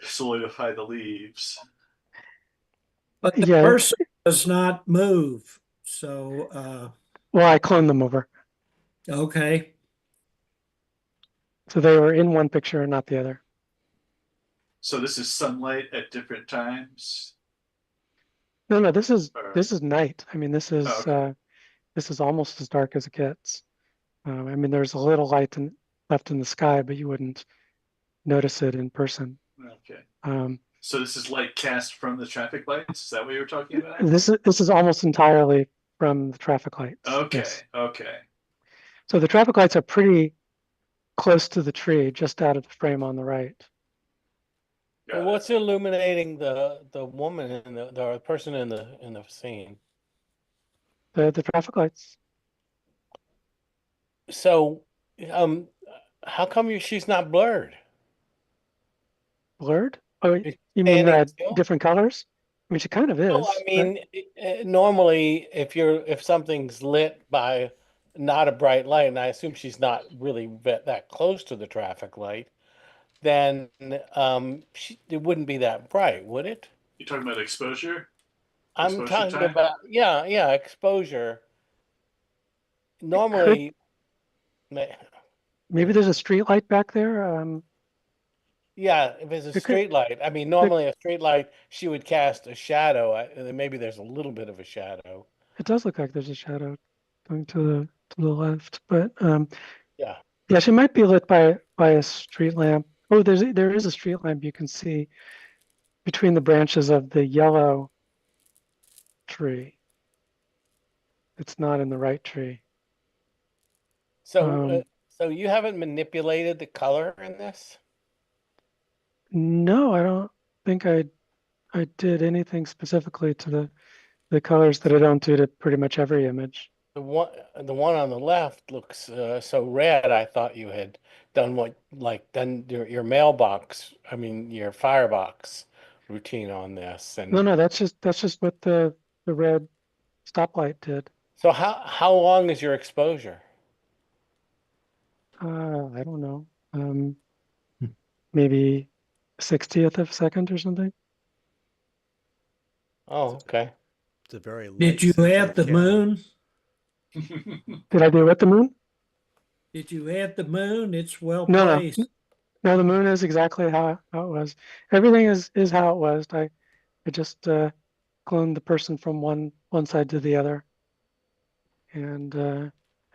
solidify the leaves. But the person does not move. So well, I cloned them over. Okay. So they were in one picture and not the other. So this is sunlight at different times? No, this is Or- night. I mean, this is Oh, okay. this is almost as dark as it gets. I mean, there's a little light left in the sky, but you wouldn't notice it in person. Okay. Um, So this is light cast from the traffic lights? Is that what you were talking about? this is almost entirely from the traffic lights. Okay. Yes. Okay. So the traffic lights are pretty close to the tree, just out of the frame on the right. Got Well, it. what's illuminating the woman in the person in the scene? The traffic lights. So, how come she's not blurred? Blurred? Oh, Is she you mean standing still? different colors? I mean, she kind of No, I is. mean, normally if something's lit by not a bright light, and I assume she's not really that close to the traffic light, then it wouldn't be that bright, would it? You're talking about exposure? I'm Exposure talking time? about exposure. Could, Normally, maybe there's a street light back there. yeah, if it's a It could, street light, I mean, normally a street light she would cast a shadow. Maybe there's a little bit of a shadow. it does look like there's a shadow going to the left, but Yeah. yeah, she might be lit by a street lamp. Oh, there is a street lamp you can see between the branches of the yellow tree. It's not in the right tree. So, so you haven't manipulated the color in this? No, I don't think I did anything specifically to the colors that I don't do to pretty much every image. The one on the left looks so red. I thought you had done done your mailbox. I mean, your firebox routine on this. No, And no, that's just what the red stoplight did. so, how long is your exposure? I don't know. Maybe 60th of a second or something. Oh, okay. It's a very Did you light-sensitive add the camera. moon? Did I do what, the moon? Did you add the moon? It's well No, no. placed. No, the moon is exactly how it was. Everything is how it was. I just cloned the person from one side to the other, and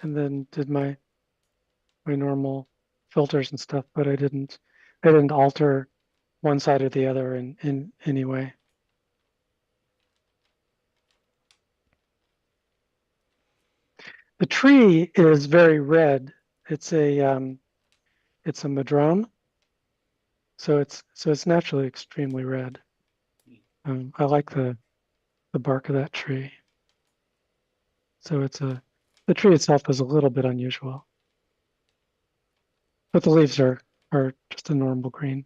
then did my normal filters and stuff. But I didn't alter one side or the other in any way. The tree is very red. It's a madrone, so it's naturally extremely red. I like the bark of that tree. So the tree itself is a little bit unusual, but the leaves are just a normal green.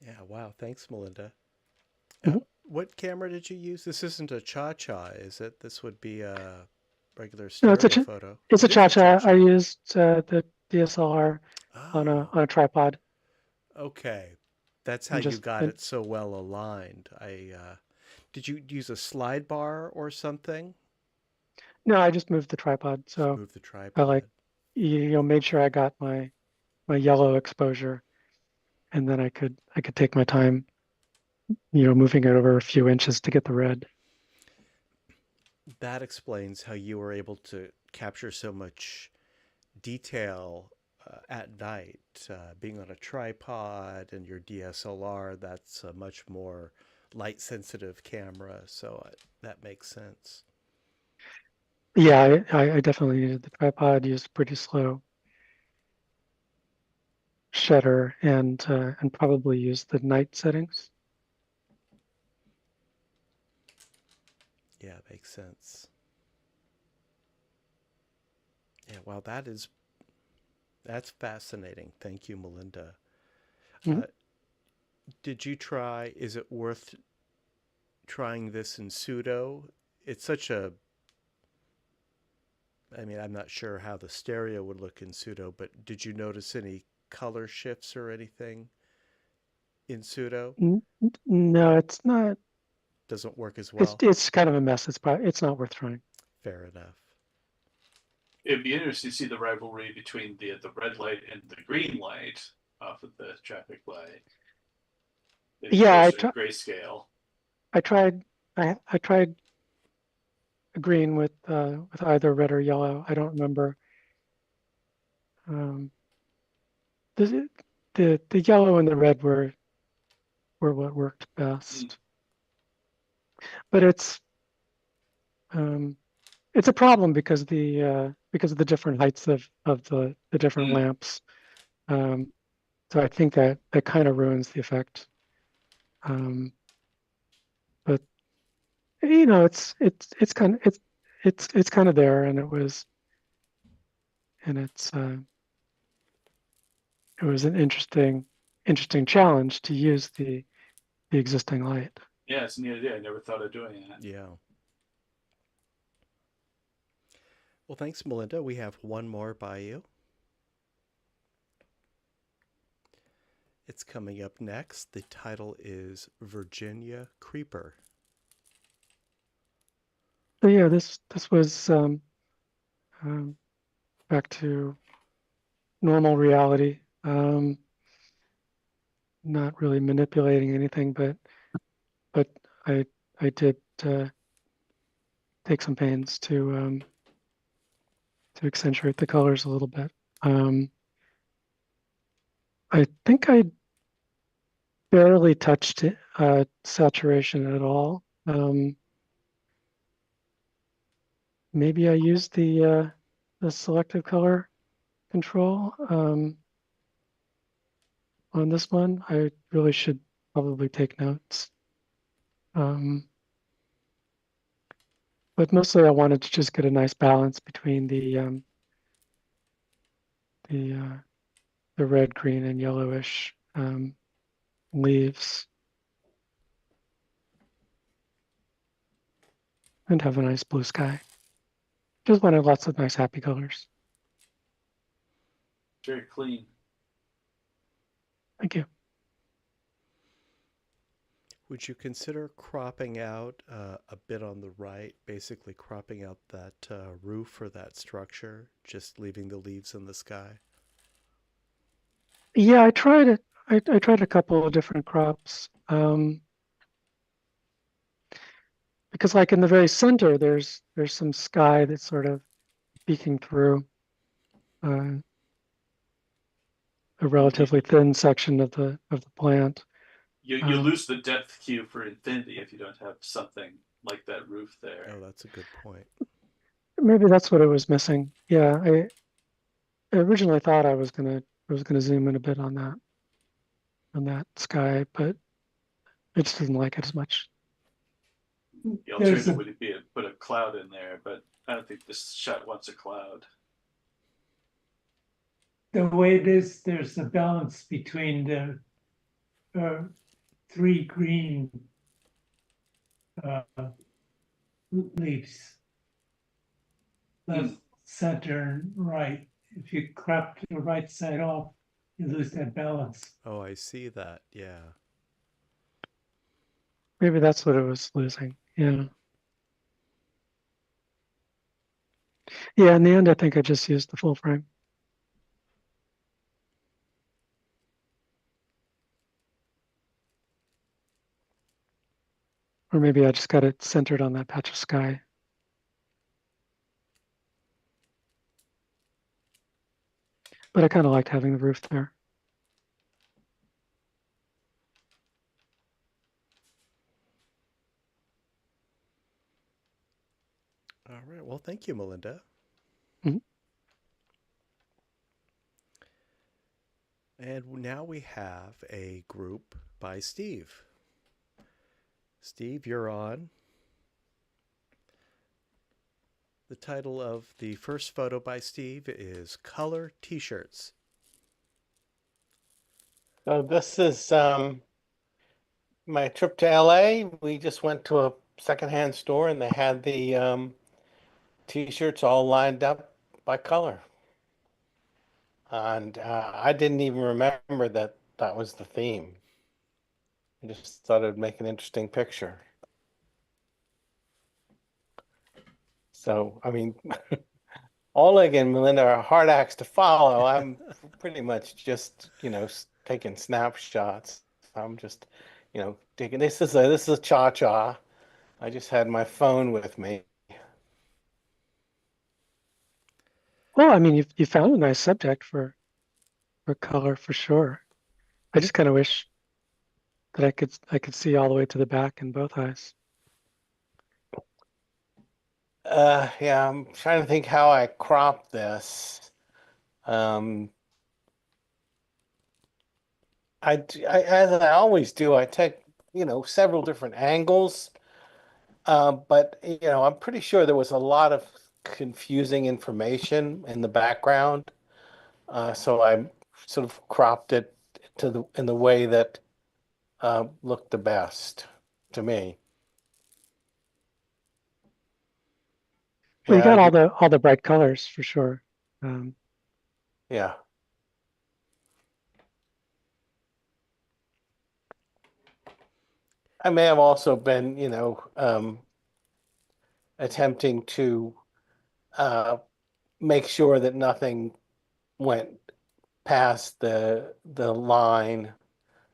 Yeah, wow. Thanks, Melinda. Mhm. What camera did you use? This isn't a cha-cha, is it? This would be a regular No, stereo photo. it's a It is cha-cha. I used the DSLR on Oh, a tripod. okay. That's how And you just got it so well aligned. Did you use a slide bar or something? No, I just moved the tripod. Just So move the I like tripod. made sure I got my yellow exposure, and then I could take my time, moving it over a few inches to get the red. That explains how you were able to capture so much detail at night. Being on a tripod and your DSLR, that's a much more light sensitive camera, so that makes sense. Yeah, I definitely needed the tripod. Used pretty slow shutter and probably used the night settings. Yeah, makes sense. Yeah, wow, that's fascinating. Thank you, Melinda. Mhm. Did you try, is it worth trying this in pseudo? It's such a, I mean, I'm not sure how the stereo would look in pseudo, but did you notice any color shifts or anything in pseudo? No, it's not. Doesn't work as well? It's kind of a mess. It's not worth trying. Fair enough. It'd be interesting to see the rivalry between the red light and the green light. off of the traffic light. Yeah, Closer to grayscale. I tried agreeing with either red or yellow. I don't remember. Um, the yellow and the red were what worked best. But it's a problem because of the different heights of the different lamps. So I think that kind of ruins the effect. But you know, it's kind of it's kind of there, and it was an interesting challenge to use the existing light. Yeah, it's a neat idea. I never thought of doing that. Yeah. Well, thanks, Melinda. We have one more by you. It's coming up next. The title is Virginia Creeper. So yeah, this was back to normal reality. Not really manipulating anything, but I did take some pains to accentuate the colors a little bit. I think I barely touched saturation at all. Maybe I used the selective color control on this one. I really should probably take notes. But mostly I wanted to just get a nice balance between the red, green, and yellowish leaves, and have a nice blue sky. Just wanted lots of nice happy colors. Very clean. Thank you. Would you consider cropping out a bit on the right, basically cropping out that roof or that structure, just leaving the leaves in the sky? Yeah, I tried it. I tried a couple of different crops. Because like in the very center, there's some sky that's sort of peeking through a relatively thin section of the plant. You lose the depth cue for infinity if you don't have something like that roof there. Oh, that's a good point. Maybe that's what it was missing. Yeah, I originally thought I was gonna zoom in a bit on that sky, but I just didn't like it as much. The There's alternative a, would be to put a cloud in there, but I don't think this shot wants a cloud. the way it is, there's a balance between the three green uh, leaves, left, center, and right. If you crop the right side off, you lose that balance. Oh, I see that. Yeah. Maybe that's what it was losing. Yeah. Yeah, in the end, I think I just used the full frame. Or maybe I just got it centered on that patch of sky. But I kind of liked having the roof there. All right. Well, thank you, Melinda. Mhm. And now we have a group by Steve. Steve, you're on. The title of the first photo by Steve is Color T-shirts. So this is my trip to LA. We just went to a secondhand store and they had the t-shirts all lined up by color. And I didn't even remember that that was the theme. I just thought it'd make an interesting picture. So, I mean, Oleg and Melinda are hard acts to follow. I'm pretty much just, taking snapshots. I'm just, taking this is a cha-cha. I just had my phone with me. Well, I mean, you found a nice subject for color for sure. I just kind of wish that I could see all the way to the back in both eyes. Yeah, I'm trying to think how I crop this. As I always do, I take, several different angles. But, I'm pretty sure there was a lot of confusing information in the background. So I sort of cropped it in the way that looked the best to me. Well, you Yeah, got all the bright colors for sure. Um, yeah. I may have also been, attempting to make sure that nothing went past the line,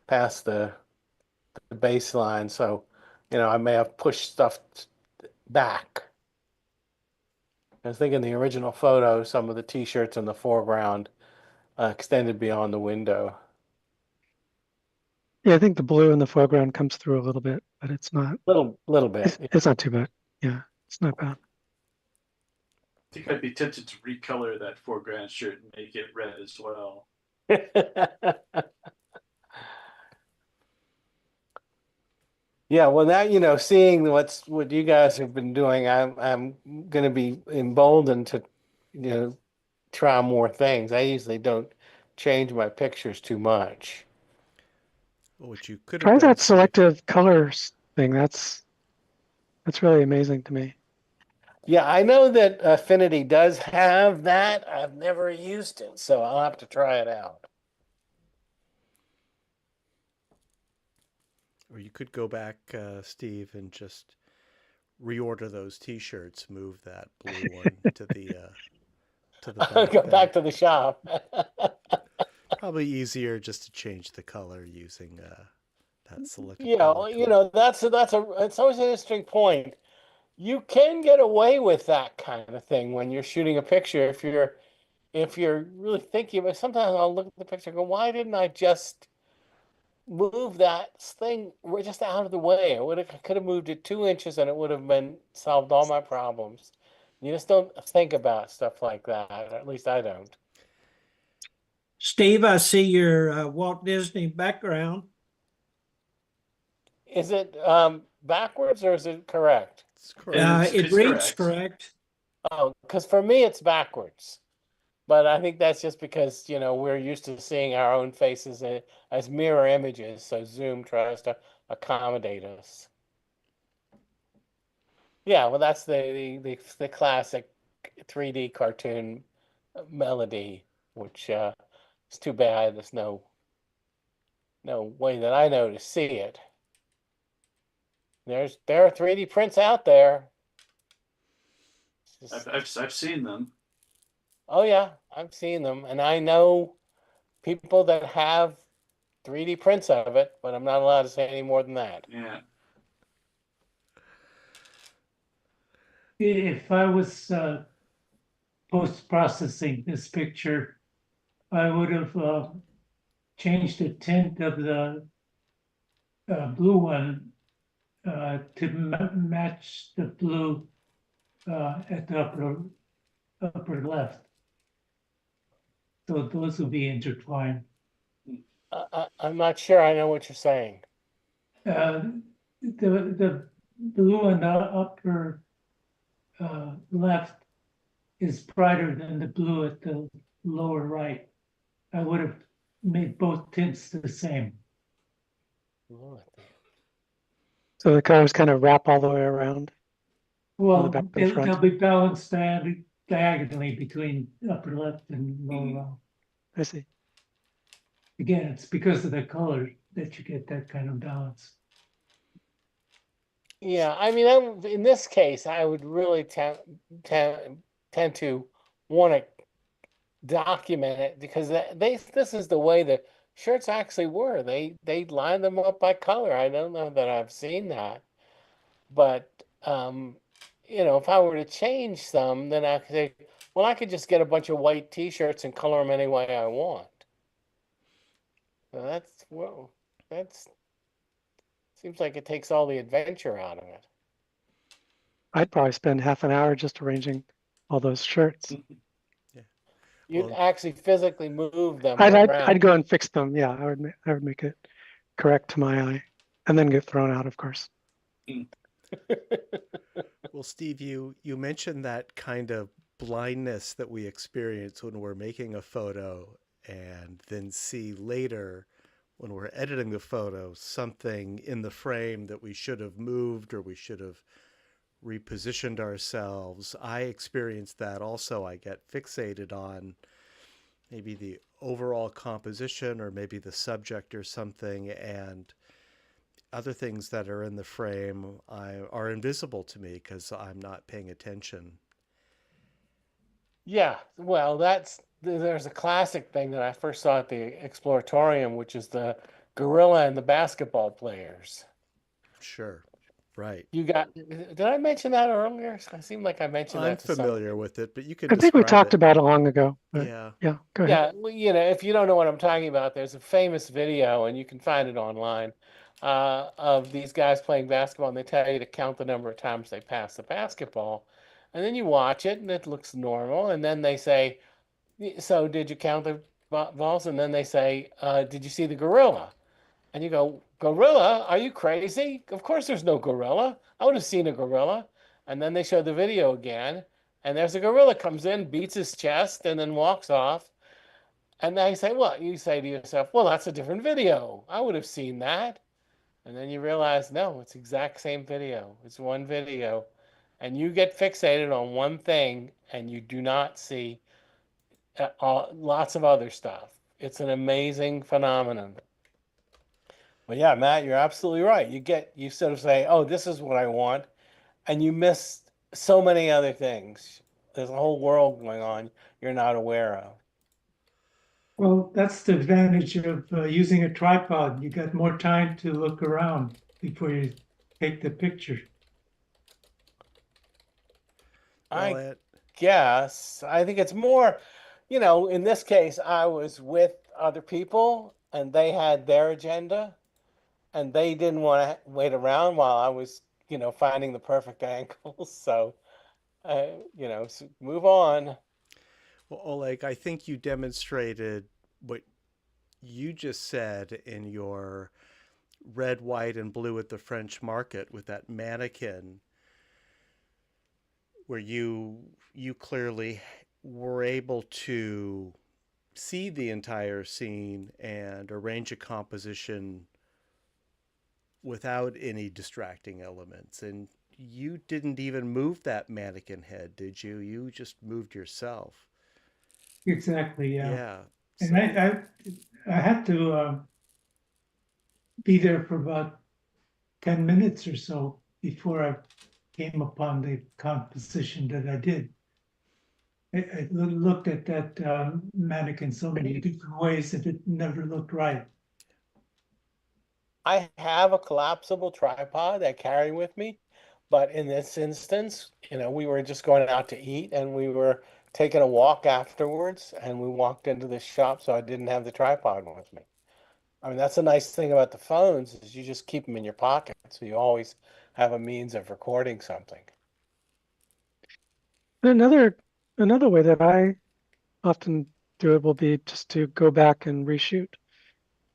past the baseline. So, I may have pushed stuff back. I was thinking the original photo, some of the t-shirts in the foreground extended beyond the window. yeah, I think the blue in the foreground comes through a little bit, but it's not Little bit. it's not too bad. Yeah, it's not bad. I think I'd be tempted to recolor that foreground shirt and make it red as well. Yeah, well, now seeing what you guys have been doing, I'm going to be emboldened to try more things. I usually don't change my pictures too much. What you could have Try done, that Steve, selective colors thing. That's really amazing to me. Yeah, I know that Affinity does have that. I've never used it, so I'll have to try it out. or you could go back, Steve, and just reorder those T-shirts. Move that blue one to the back. Go then. back to the shop. Probably easier just to change the color using that selective Yeah, color tool. it's always an interesting point. You can get away with that kind of thing when you're shooting a picture if you're really thinking about it. Sometimes I'll look at the picture and go, why didn't I just move that thing just out of the way? I could have moved it 2 inches and it would have been solved all my problems. You just don't think about stuff like that. At least I don't. Steve, I see your Walt Disney background. Is it backwards or is it correct? It's correct. It It's reads correct. correct. Oh, because for me it's backwards. But I think that's just because, we're used to seeing our own faces as mirror images, so Zoom tries to accommodate us. Yeah, well, that's the classic 3D cartoon melody, which is too bad there's no way that I know to see it. There are 3D prints out there. I've seen them. Oh yeah, I've seen them, and I know people that have 3D prints of it, but I'm not allowed to say any more than that. Yeah. If I was post-processing this picture, I would have changed the tint of the blue one to match the blue at the upper left. So those will be intertwined. I'm not sure I know what you're saying. The blue on the upper left is brighter than the blue at the lower right. I would have made both tints the same. So the colors kind of wrap all the way around. Well, back to the front. they'll be balanced diagonally between upper left and lower right. I see. Again, it's because of the color that you get that kind of balance. Yeah, I mean, in this case, I would really tend to want to document it because this is the way the shirts actually were. They lined them up by color. I don't know that I've seen that, but if I were to change some, then I could say, well, I could just get a bunch of white T-shirts and color them any way I want. So that's seems like it takes all the adventure out of it. I'd probably spend half an hour just arranging all those shirts. Yeah. You'd Well, actually physically move them I'd around. go and fix them. Yeah, I would make it correct to my eye, and then get thrown out, of course. well, Steve, you mentioned that kind of blindness that we experience when we're making a photo and then see later when we're editing the photo something in the frame that we should have moved or we should have repositioned ourselves. I experience that also. I get fixated on maybe the overall composition or maybe the subject or something, and other things that are in the frame are invisible to me because I'm not paying attention. Yeah, well, there's a classic thing that I first saw at the Exploratorium, which is the gorilla and the basketball players. Sure. Right. Did I mention that earlier? I seem like I mentioned I'm that to someone. familiar with it, but you can I think we describe talked it. about it long ago, but Yeah. yeah, go ahead. Yeah, well, if you don't know what I'm talking about, there's a famous video, and you can find it online, of these guys playing basketball, and they tell you to count the number of times they pass the basketball, and then you watch it, and it looks normal, and then they say, so did you count the balls? And then they say, did you see the gorilla? And you go, gorilla? Are you crazy? Of course there's no gorilla. I would have seen a gorilla. And then they show the video again, and there's a gorilla comes in, beats his chest, and then walks off. And they say, well, you say to yourself, well, that's a different video. I would have seen that. And then you realize, no, it's the exact same video. It's one video. And you get fixated on one thing, and you do not see lots of other stuff. It's an amazing phenomenon. But yeah, Matt, you're absolutely right. You sort of say, "Oh, this is what I want," and you miss so many other things. There's a whole world going on you're not aware of. Well, that's the advantage of using a tripod. You got more time to look around before you take the picture. Well, I guess I think it's more, in this case, I was with other people and they had their agenda and they didn't want to wait around while I was, finding the perfect angles. So, move on. well, Oleg, I think you demonstrated what you just said in your red, white, and blue at the French market with that mannequin, where you clearly were able to see the entire scene and arrange a composition without any distracting elements. And you didn't even move that mannequin head, did you? You just moved yourself. Exactly, yeah. Yeah. And So, I had to be there for about 10 minutes or so before I came upon the composition that I did. I looked at that mannequin so many different ways that it never looked right. I have a collapsible tripod I carry with me, but in this instance, we were just going out to eat and we were taking a walk afterwards and we walked into the shop, so I didn't have the tripod with me. I mean, that's the nice thing about the phones is you just keep them in your pocket, so you always have a means of recording something. Another way that I often do it will be just to go back and reshoot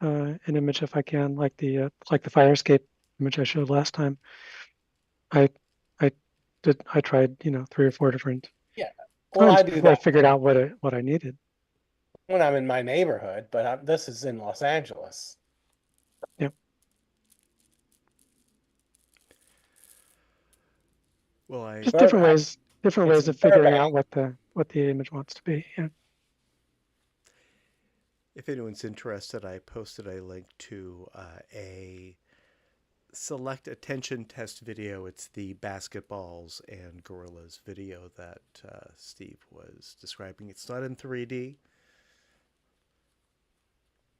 an image if I can, like the fire escape image I showed last time. I tried 3 or 4 different Yeah. Well, times I do before I that figured out what I needed. when I'm in my neighborhood, but this is in Los Angeles. Yep. well, Just Burbank. different It's ways in of figuring out Burbank. what the image wants to be. Yeah. if anyone's interested, I posted a link to a select attention test video. It's the basketballs and gorillas video that Steve was describing. It's not in 3D.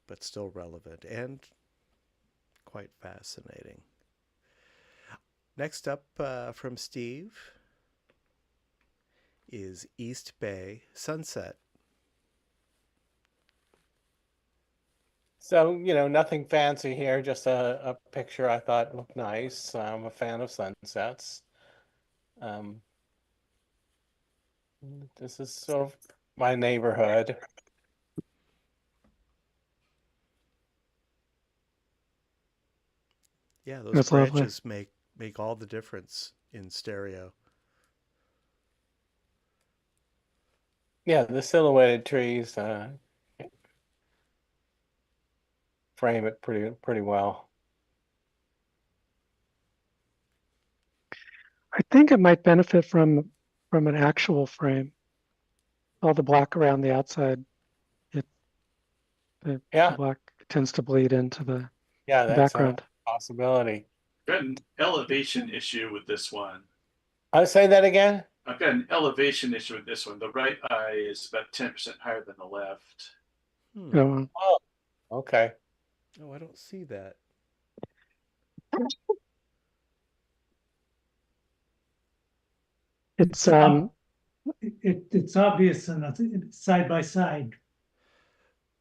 but still relevant and quite fascinating. Next up from Steve is East Bay Sunset. So, nothing fancy here, just a picture I thought looked nice. I'm a fan of sunsets. Um, this is sort of my neighborhood. Yeah, those That's lovely. branches make all the difference in stereo. Yeah, the silhouetted trees frame it pretty well. I think it might benefit from an actual frame. All the black around the outside, the Yeah, black tends to bleed into the yeah, that's a background. possibility. Got an elevation issue with this one. I'll say that again. I've got an elevation issue with this one. The right eye is about 10% higher than the left. Hmm. Oh, okay. Oh, I don't see that. It's It's obvious in the side by side.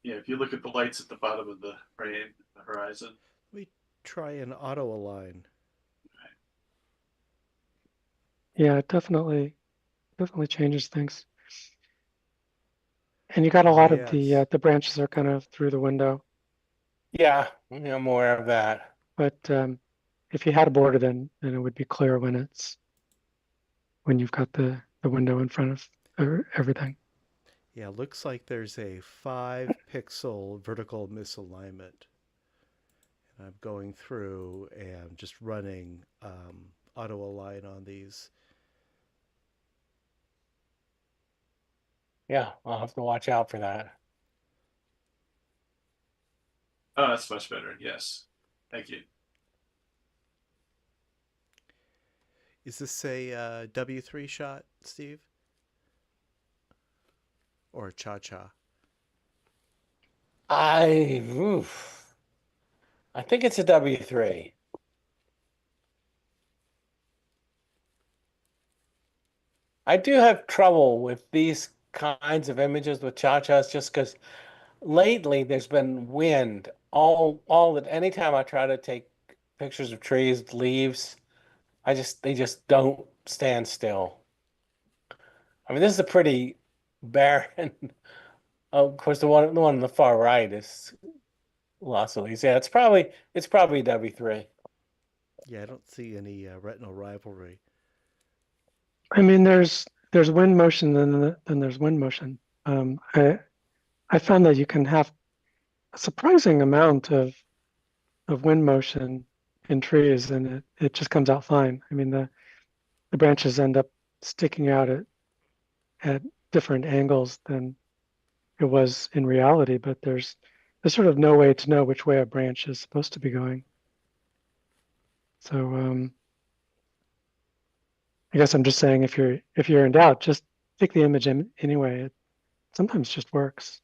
Yeah, if you look at the lights at the bottom of the frame, the horizon. Let me try an auto align. yeah, it definitely changes things. And you got a lot of Yes. the branches are kind of through the window. Yeah, I'm aware of that. But if you had a border, then it would be clear when you've got the window in front of everything. Yeah, looks like there's a 5 pixel vertical misalignment. And I'm going through and just running auto align on these. Yeah, I'll have to watch out for that. Oh, that's much better. Yes. Thank you. Is this a W3 shot, Steve? Or a cha-cha? I think it's a W3. I do have trouble with these kinds of images with cha-chas just because lately there's been wind all that anytime I try to take pictures of trees, leaves, they just don't stand still. I mean, this is a pretty barren. Of course, the one on the far right is lots of leaves. Yeah, it's probably W3. Yeah, I don't see any retinal rivalry. I mean, there's wind motion, then there's wind motion. I found that you can have a surprising amount of wind motion in trees, and it just comes out fine. I mean, the branches end up sticking out at different angles than it was in reality, but there's sort of no way to know which way a branch is supposed to be going. So I guess I'm just saying if you're in doubt, just take the image anyway. It sometimes just works.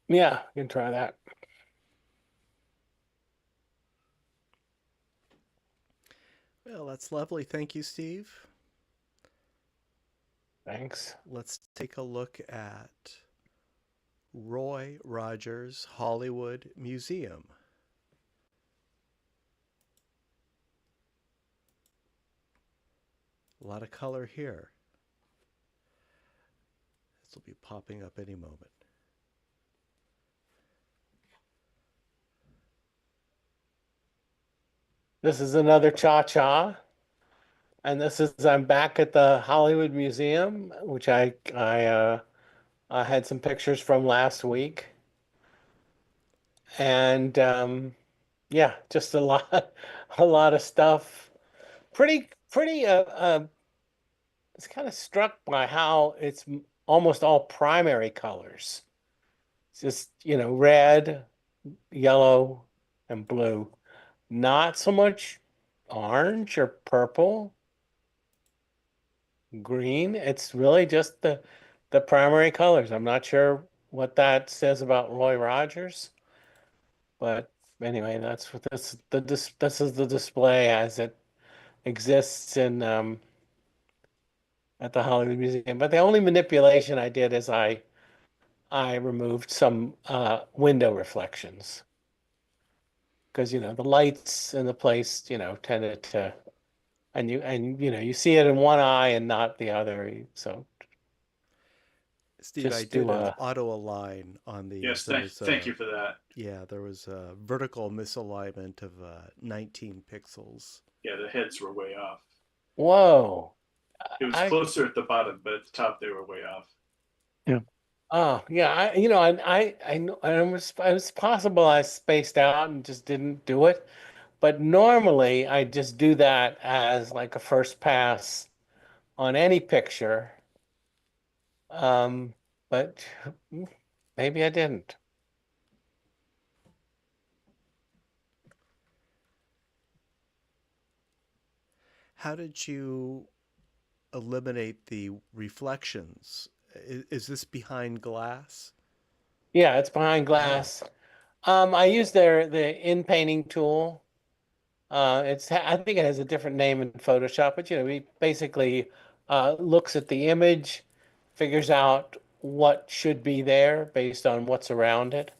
Yeah, you can try that. Well, that's lovely. Thank you, Steve. Thanks. Let's take a look at Roy Rogers Hollywood Museum. A lot of color here. This will be popping up any moment. This is another cha-cha. And this is I'm back at the Hollywood Museum, which I had some pictures from last week. And yeah, just a lot a lot of stuff. Pretty it's kind of struck by how it's almost all primary colors. It's just, red, yellow, and blue. Not so much orange or purple. green. It's really just the primary colors. I'm not sure what that says about Roy Rogers, but anyway, that's what this is the display as it exists in at the Hollywood Museum. But the only manipulation I did is I removed some window reflections because the lights in the place tended to and you see it in one eye and not the other. So Steve, I just do did an a auto align on these. Yes, There was thank you for that. there was a vertical misalignment of 19 pixels. Yeah, the heads were way off. whoa. It was I closer at the bottom, but at the top they were way off. Oh yeah, I know it was possible I spaced out and just didn't do it, but normally I just do that as like a first pass on any picture. Um, but maybe I didn't. How did you eliminate the reflections? Is this behind glass? Yeah, it's behind glass. I use the in painting tool. I think it has a different name in Photoshop, but we basically looks at the image, figures out what should be there based on what's around it.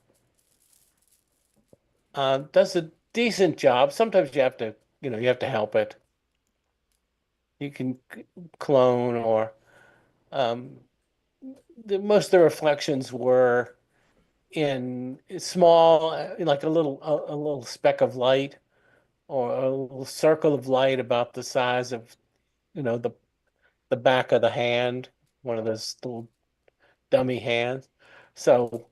Does a decent job. Sometimes you have to help it. You can clone or um, most of the reflections were in small, like a little speck of light or a little circle of light about the size of the back of the hand, one of those little dummy hands. So,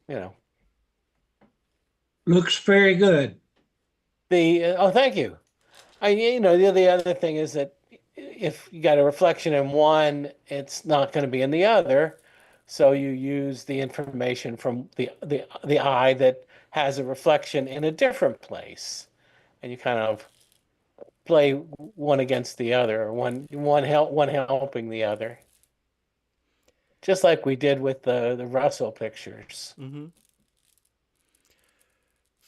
Looks very good. oh, thank you. The other thing is that if you got a reflection in one, it's not going to be in the other. So you use the information from the eye that has a reflection in a different place, and you kind of play one against the other, or one helping the other, just like we did with the Russell pictures. Mm-hmm.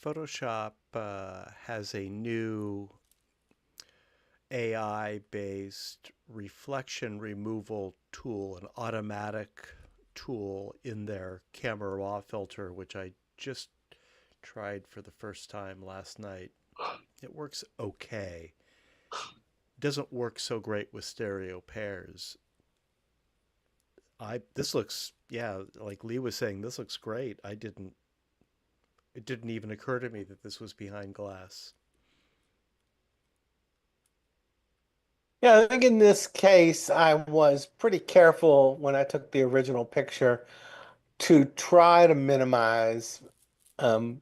Photoshop has a new AI-based reflection removal tool, an automatic tool in their camera raw filter, which I just tried for the first time last night. It works okay. Doesn't work so great with stereo pairs. This looks, yeah, like Lee was saying, this looks great. It didn't even occur to me that this was behind glass. Yeah, I think in this case, I was pretty careful when I took the original picture to try to minimize. Um,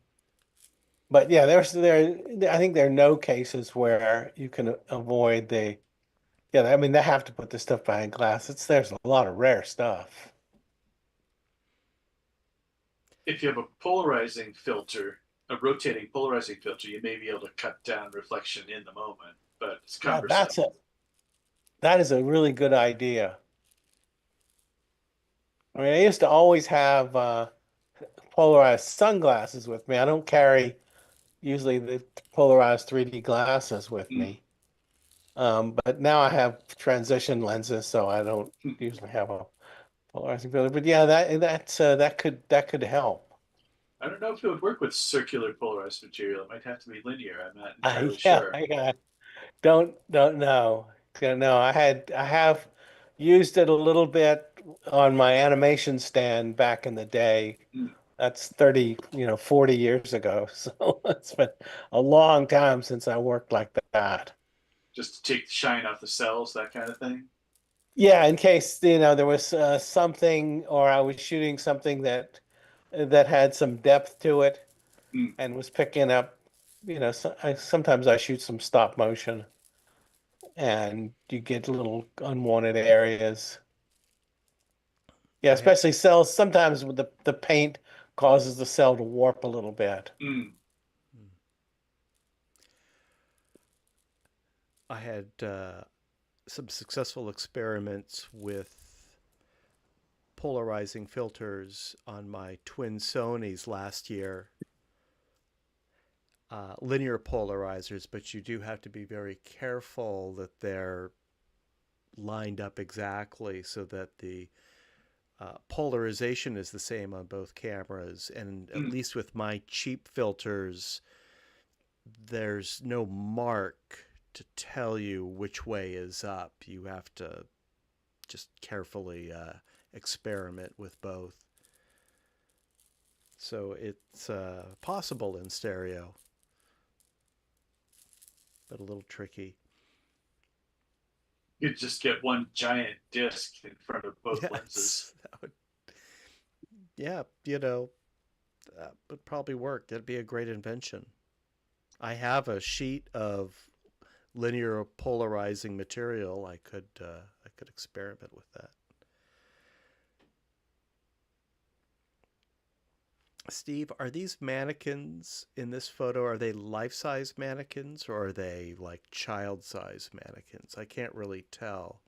but yeah, I think there are no cases where you can avoid yeah, I mean, they have to put this stuff behind glass. There's a lot of rare stuff. If you have a polarizing filter, a rotating polarizing filter, you may be able to cut down reflection in the moment, but it's Yeah, cumbersome. that is a really good idea. I mean, I used to always have polarized sunglasses with me. I don't carry usually the polarized 3D glasses with me. But now I have transition lenses, so I don't usually have a polarizing filter. But yeah, that could help. I don't know if it would work with circular polarized material. It might have to be linear. I'm not entirely Yeah, sure. don't know. Yeah, no, I have used it a little bit on my animation stand back in the day. Mm. That's 30, 40 years ago. So it's been a long time since I worked like that. Just to take the shine off the cells, that kind of thing. Yeah, in case, there was something or I was shooting something that had some depth to it Mm. and was picking up, sometimes I shoot some stop motion and you get little unwanted areas. Yeah, I ha- especially cells. Sometimes with the paint causes the cell to warp a little bit. Mm. I had some successful experiments with polarizing filters on my twin Sonys last year. Linear polarizers, but you do have to be very careful that they're lined up exactly so that the polarization is the same on both cameras. And at least with my cheap filters, there's no mark to tell you which way is up. You have to just carefully experiment with both. So it's possible in stereo, but a little tricky. You'd just get one giant disc in front of both lenses. That would, yeah, you know, that would probably work. That'd be a great invention. I have a sheet of linear polarizing material. I could experiment with that. Steve, are these mannequins in this photo, are they life-size mannequins or are they like child-size mannequins? I can't really tell.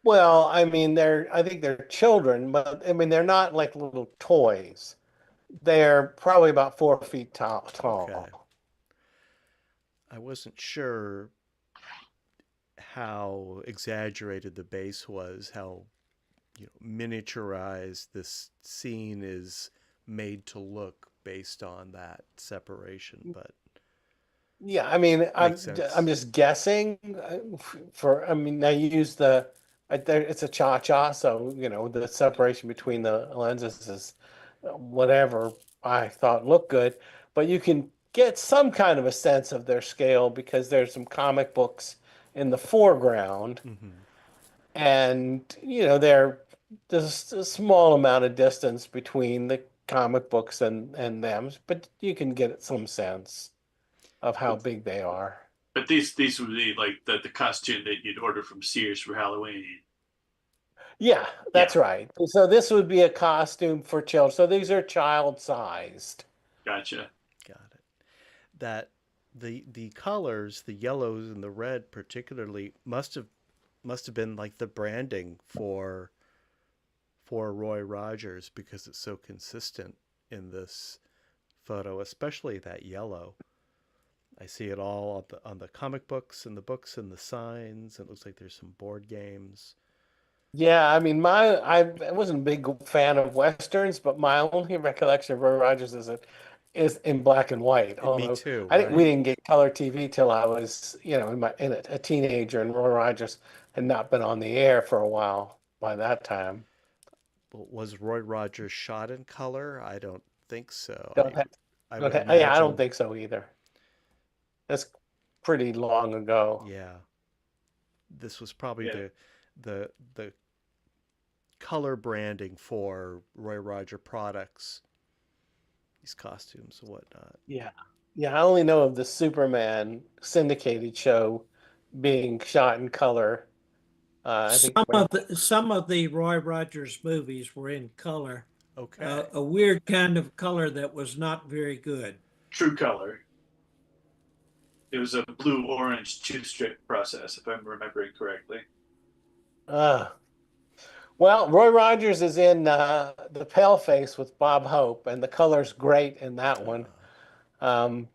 Well, I mean, I think they're children, but I mean, they're not like little toys. They're probably about 4 feet tall. Okay. I wasn't sure how exaggerated the base was, how, you know, miniaturized this scene is made to look based on that separation, but Yeah, I mean, I'm makes sense. I'm just guessing I mean, I use it's a cha-cha, so you know the separation between the lenses is whatever I thought looked good, but you can get some kind of a sense of their scale because there's some comic books in the foreground, Mm-hmm. and you know there's a small amount of distance between the comic books and them, but you can get some sense of how big they are. But these would be like the costume that you'd order from Sears for Halloween. Yeah, that's right. So this would be a costume for children. So these are child-sized. Gotcha. Got it. That the colors, the yellows and the red particularly, must have been like the branding for Roy Rogers because it's so consistent in this photo, especially that yellow. I see it all on the comic books and the books and the signs. It looks like there's some board games. Yeah, I mean, I wasn't a big fan of Westerns, but my only recollection of Roy Rogers is in black and white. Me Although too, I think we right? didn't get color TV till I was, you know, a teenager, and Roy Rogers had not been on the air for a while by that time. Well, was Roy Rogers shot in color? I don't think so. Don't have, I don't would have, yeah, I don't imagine, think so either. That's pretty long ago. yeah. This was probably Yeah. the color branding for Roy Roger products, these costumes and whatnot. Yeah. Yeah, I only know of the Superman syndicated show being shot in color. I think Some of the Roy Rogers movies were in color, Okay. a weird kind of color that was not very good. True color. It was a blue-orange two-strip process, if I'm remembering correctly. uh, well, Roy Rogers is in the Paleface with Bob Hope, and the color's great in that one. Um,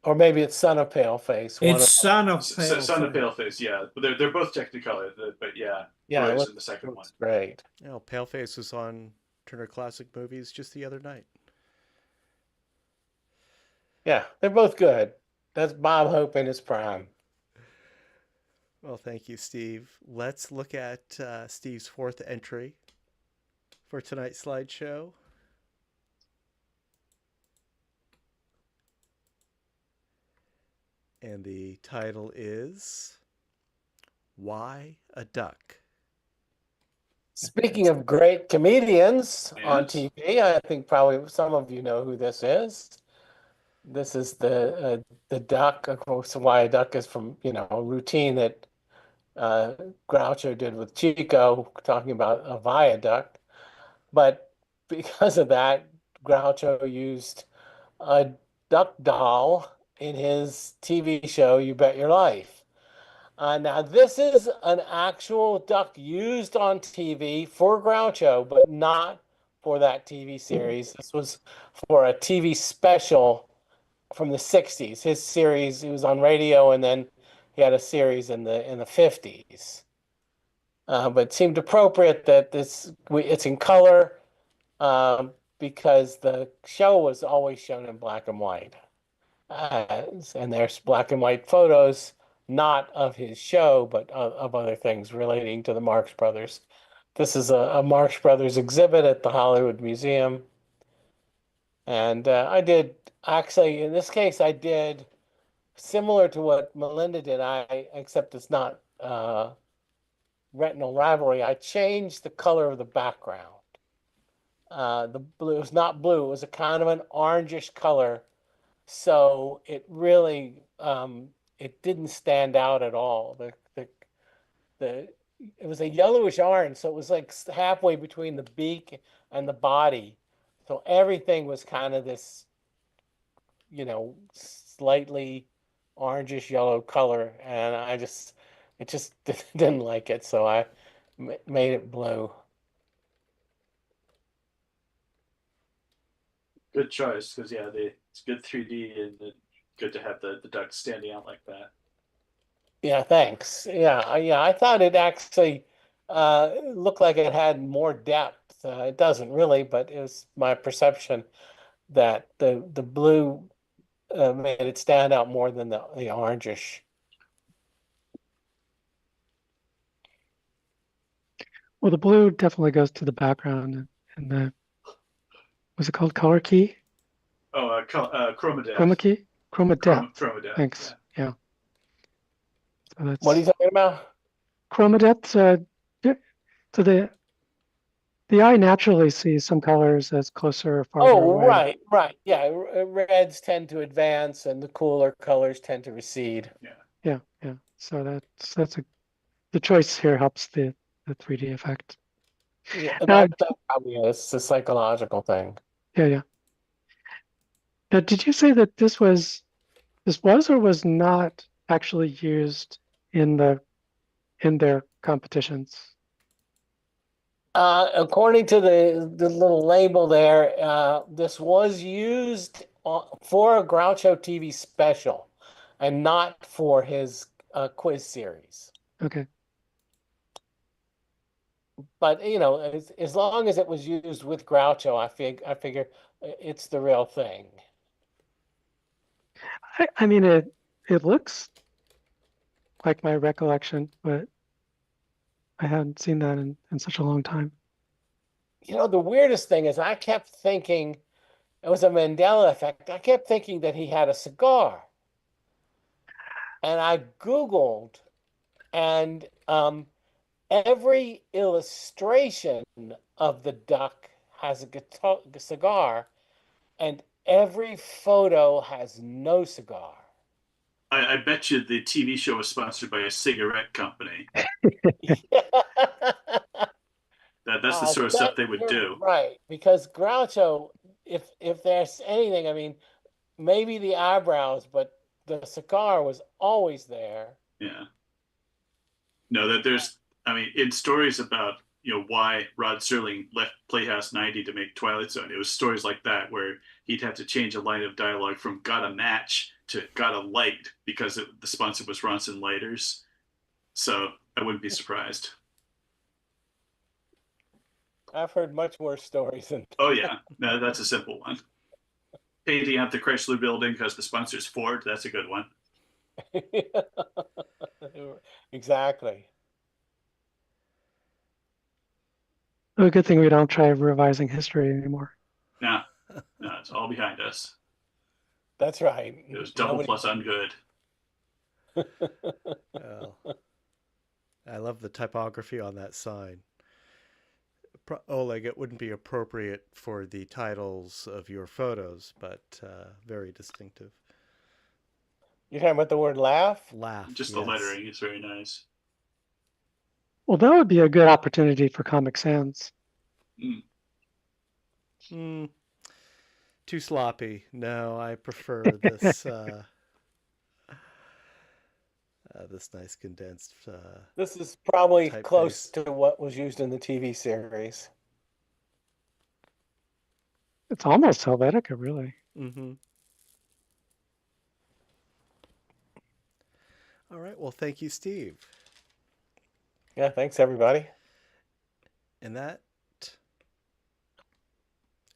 or maybe it's Son of Paleface. It's Son of Son of Pale. Paleface, yeah. They're both Technicolor, but yeah, Yeah, Roy's in the second one. looks great. You know, Paleface was on Turner Classic Movies just the other night. Yeah, they're both good. That's Bob Hope in his prime. Well, thank you, Steve. Let's look at Steve's fourth entry for tonight's slideshow. And the title is Why a Duck? Speaking of great comedians on Yes. TV, I think probably some of you know who this is. This is the duck. Of course, why a duck is from, you know, a routine that Groucho did with Chico, talking about a viaduct. But because of that, Groucho used a duck doll in his TV show, You Bet Your Life. Now, this is an actual duck used on TV for Groucho, but not for that TV series. This was for a TV special from the 60s. His series, he was on radio, and then he had a series in the 50s. But it seemed appropriate that it's in color because the show was always shown in black and white. And there's black and white photos, not of his show, but of other things relating to the Marx Brothers. This is a Marx Brothers exhibit at the Hollywood Museum. And I did, actually, in this case, I did similar to what Melinda did, except it's not retinal rivalry. I changed the color of the background. The blue, it was not blue, it was a kind of an orangish color. So it really it didn't stand out at all. It was a yellowish orange, so it was like halfway between the beak and the body. So everything was kind of this, slightly orangish yellow color, and it just didn't like it, so I made it blue. Good choice, because yeah, it's good 3D and good to have the duck standing out like that. Yeah, thanks. Yeah, I thought it actually looked like it had more depth. It doesn't really, but it was my perception that the blue made it stand out more than the orangish. Well, the blue definitely goes to the background and the, what's it called? Color key? Oh, chroma depth. Chroma key? Chroma depth. Chroma depth. Thanks. Yeah. So that's What are you talking about? chroma depth. Yeah, so the eye naturally sees some colors as closer or farther Oh, away. right. Yeah, reds tend to advance and the cooler colors tend to recede. Yeah. So that's the choice here helps the 3D effect. Yeah, Now, that probably is a psychological thing. yeah. Now, did you say that this was or was not actually used in their competitions? According to the little label there, this was used for a Groucho TV special and not for his quiz series. Okay. But as long as it was used with Groucho, I figure it's the real thing. I mean, it looks like my recollection, but I hadn't seen that in such a long time. The weirdest thing is I kept thinking it was a Mandela effect. I kept thinking that he had a cigar. And I Googled, and every illustration of the duck has a cigar, and every photo has no cigar. I bet you the TV show was sponsored by a cigarette company. That's the sort of stuff they would do. Right, because Groucho, if there's anything, I mean, maybe the eyebrows, but the cigar was always there. Yeah. No, in stories about why Rod Serling left Playhouse 90 to make Twilight Zone, it was stories like that where he'd have to change a line of dialogue from "got a match" to "got a light" because the sponsor was Ronson Lighters. So I wouldn't be surprised. I've heard much worse stories than. Oh yeah, no, that's a simple one. Painting out the Chrysler Building because the sponsor's Ford. That's a good one. Exactly. Well, a good thing we don't try revising history anymore. No, it's all behind us. That's right. It was double plus ungood. Well, I love the typography on that sign. Oleg, it wouldn't be appropriate for the titles of your photos, but very distinctive. You're talking about the word laugh? Laugh. Just yes. the lettering is very nice. Well, that would be a good opportunity for Comic Sans. Too sloppy. No, I prefer this this nice condensed This is probably close typeface. to what was used in the TV series. It's almost Helvetica, really. Mm-hmm. All right. Well, thank you, Steve. Yeah, thanks everybody. And that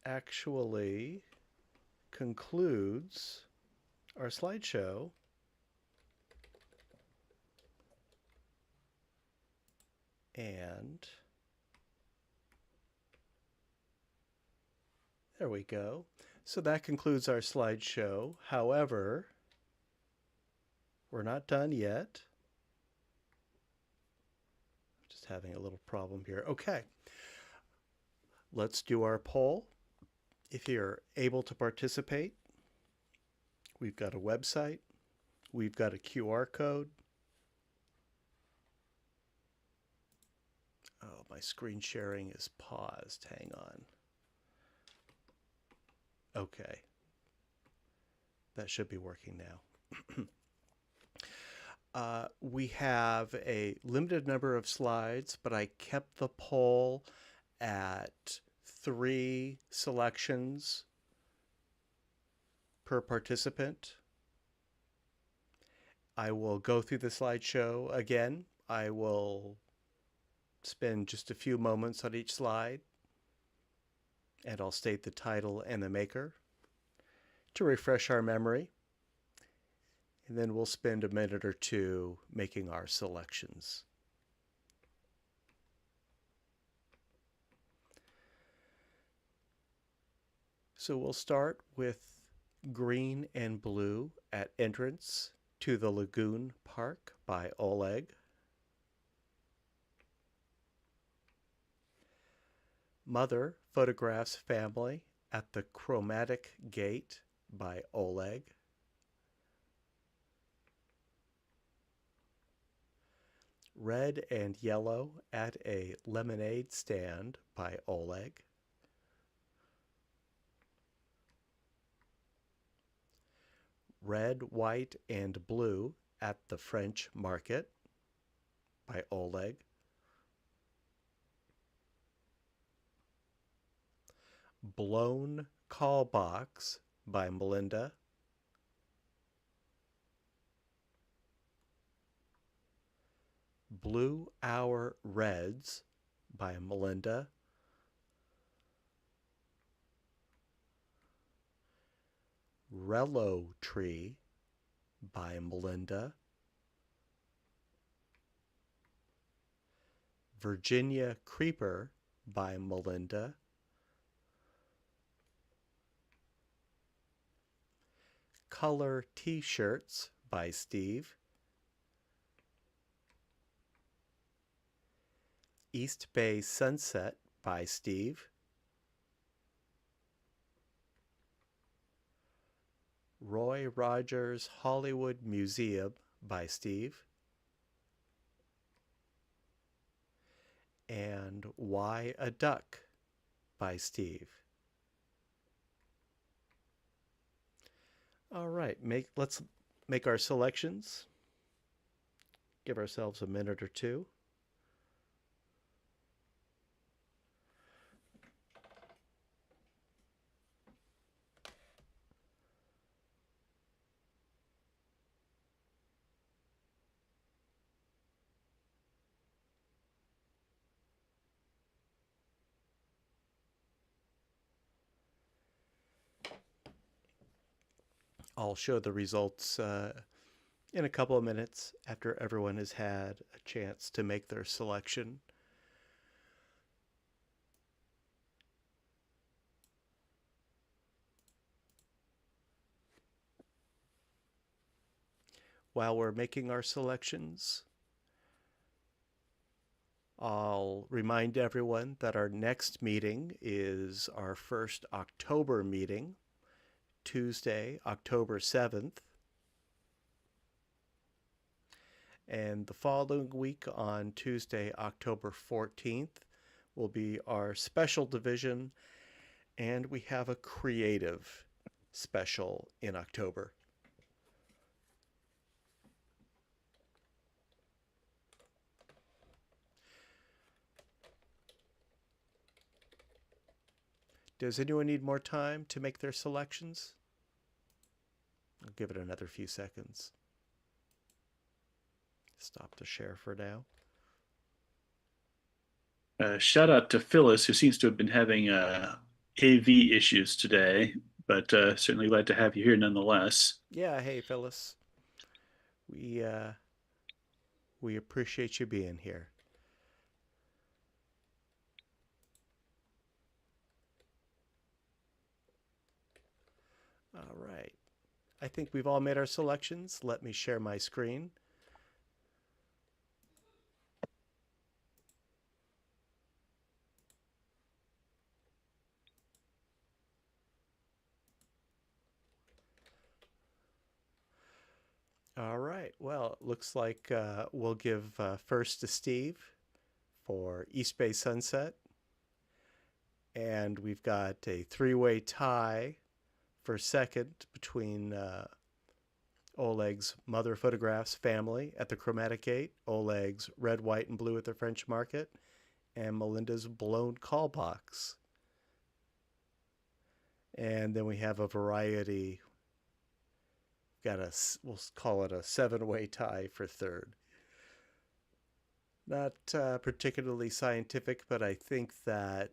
actually concludes our slideshow. And there we go. So that concludes our slideshow. However, we're not done yet. Just having a little problem here. Okay. Let's do our poll. If you're able to participate, we've got a website. We've got a QR code. Oh, my screen sharing is paused. Hang on. Okay. That should be working now. We have a limited number of slides, but I kept the poll at 3 selections per participant. I will go through the slideshow again. I will spend just a few moments on each slide, and I'll state the title and the maker to refresh our memory. And then we'll spend a minute or two making our selections. So we'll start with green and blue at entrance to the Lagoon Park by Oleg. Mother photographs family at the Chromatic Gate by Oleg. Red and yellow at a lemonade stand by Oleg. Red, white, and blue at the French Market by Oleg. Blown Call Box by Melinda. Blue Hour Reds by Melinda. Rello Tree by Melinda. Virginia Creeper by Melinda. Color T-shirts by Steve. East Bay Sunset by Steve. Roy Rogers Hollywood Museum by Steve. And Why a Duck by Steve. All right, let's make our selections. Give ourselves a minute or two. I'll show the results in a couple of minutes after everyone has had a chance to make their selection. While we're making our selections, I'll remind everyone that our next meeting is our first October meeting, Tuesday, October 7th. And the following week on Tuesday, October 14th, will be our special division, and we have a creative special in October. Does anyone need more time to make their selections? I'll give it another few seconds. Stop the share for now. Shout out to Phyllis, who seems to have been having AV issues today, but certainly glad to have you here nonetheless. Yeah, hey Phyllis. We appreciate you being here. All right. I think we've all made our selections. Let me share my screen. All right. Well, it looks like we'll give first to Steve for East Bay Sunset. And we've got a three-way tie for second between Oleg's Mother Photographs family at the Chromatic Gate, Oleg's Red, White, and Blue at the French Market, and Melinda's Blown Call Box. And then we have a variety. We'll call it a seven-way tie for third. Not particularly scientific, but I think that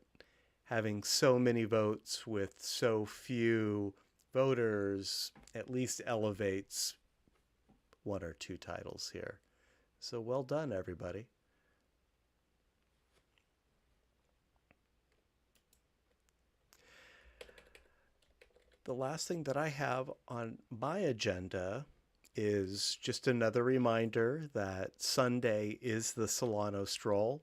having so many votes with so few voters at least elevates one or two titles here. So well done, everybody. The last thing that I have on my agenda is just another reminder that Sunday is the Solano Stroll.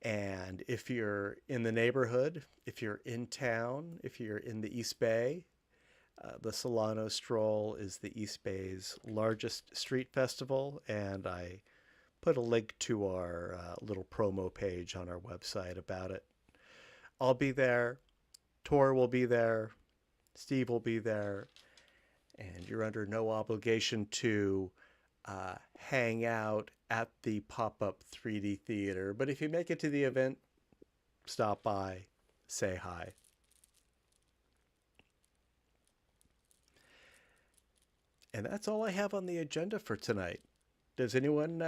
And if you're in the neighborhood, if you're in town, if you're in the East Bay, the Solano Stroll is the East Bay's largest street festival. And I put a link to our little promo page on our website about it. I'll be there. Tor will be there. Steve will be there, and you're under no obligation to hang out at the pop-up 3D theater. But if you make it to the event, stop by, say hi. And that's all I have on the agenda for tonight. Does anyone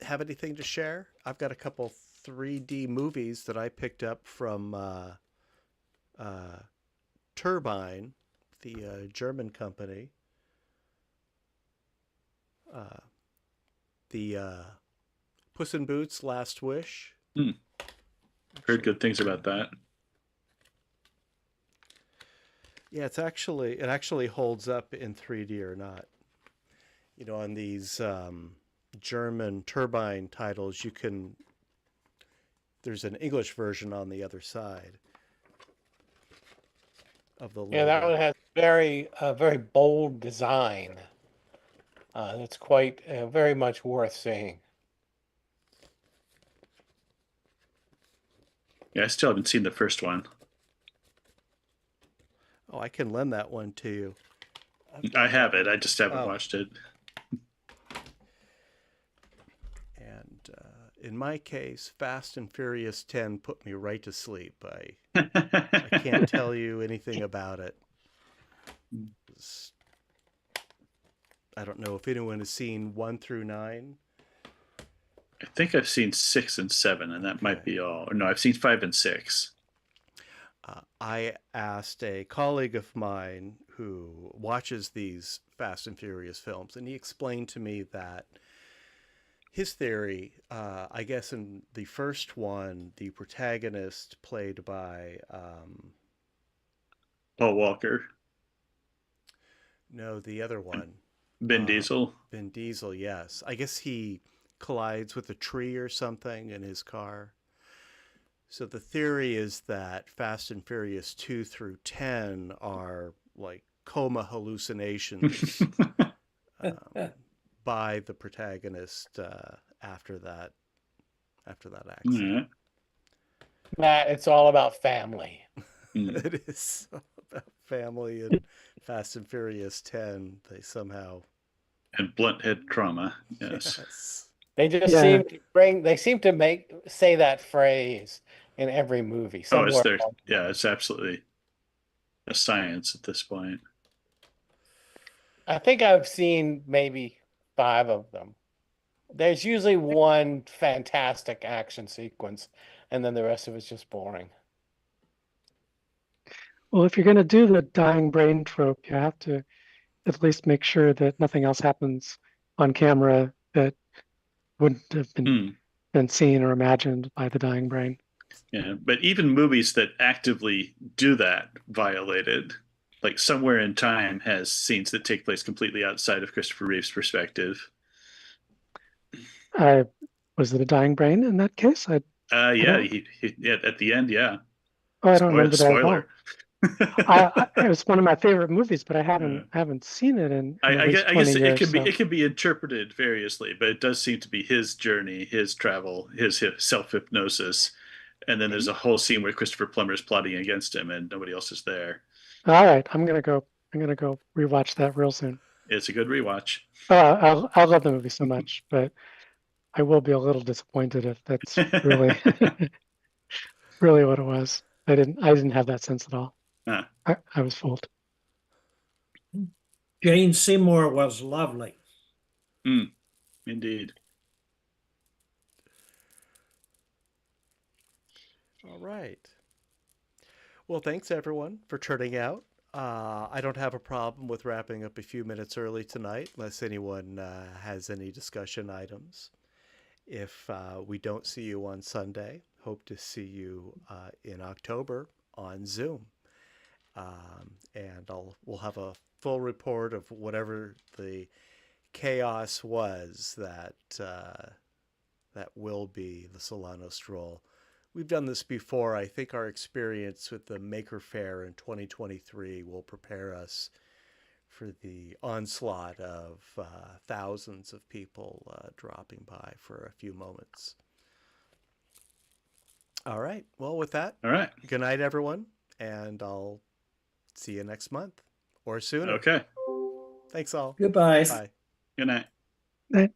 have anything to share? I've got a couple 3D movies that I picked up from Turbine, the German company. The Puss in Boots: Last Wish. Heard good things about that. Yeah, it actually holds up in 3D or not. You know, on these German Turbine titles, there's an English version on the other side of the logo. Yeah, that one has very bold design. That's quite very much worth seeing. Yeah, I still haven't seen the first one. Oh, I can lend that one to you. I have it. I just haven't Oh. watched it. And in my case, Fast and Furious 10 put me right to sleep. I can't tell you anything about it. I don't know if anyone has seen 1 through 9. I think I've seen 6 and 7, and that might be all. Or no, I've seen 5 and 6. I asked a colleague of mine who watches these Fast and Furious films, and he explained to me that his theory, I guess in the first one, the protagonist played by... Paul Walker. No, the other one. Vin Diesel. Vin Diesel, yes. I guess he collides with a tree or something in his car. So the theory is that Fast and Furious 2 through 10 are like coma hallucinations by the protagonist after that accident. Matt, it's all about family. It is about family, and Fast and Furious 10, they somehow... And blunt head trauma. Yes. Yes. They just Yeah. seem to say that phrase in every movie. Oh, it's Somewhere there. along the Yeah, way. it's absolutely a science at this point. I think I've seen maybe 5 of them. There's usually one fantastic action sequence, and then the rest of it's just boring. Well, if you're going to do the dying brain trope, you have to at least make sure that nothing else happens on camera that wouldn't have been seen or imagined by the dying brain. Yeah, but even movies that actively do that violated. Like Somewhere in Time has scenes that take place completely outside of Christopher Reeve's perspective. Was it a dying brain in that case? Yeah, yeah, at the end, yeah. I don't remember that at all. Spoiler. It was one of my favorite movies, but I Yeah. haven't seen it in at I least guess 20 it years. can be it can be interpreted variously, but it does seem to be his journey, his travel, his self hypnosis, and then there's a whole scene where Christopher Plummer is plotting against him, and nobody else is there. All right, I'm gonna go rewatch that real soon. It's a good rewatch. I love the movie so much, but I will be a little disappointed if that's really really what it was. I didn't have that sense at all. Huh. I was fooled. Jane Seymour was lovely. Indeed. All right. Well, thanks everyone for turning out. I don't have a problem with wrapping up a few minutes early tonight, unless anyone has any discussion items. If we don't see you on Sunday, hope to see you in October on Zoom. And we'll have a full report of whatever the chaos was that will be the Solano Stroll. We've done this before. I think our experience with the Maker Faire in 2023 will prepare us for the onslaught of thousands of people dropping by for a few moments. All right. Well, with that, All right. good night, everyone. And I'll see you next month or sooner. Okay. Thanks all. Goodbye. Bye. Good night. Night.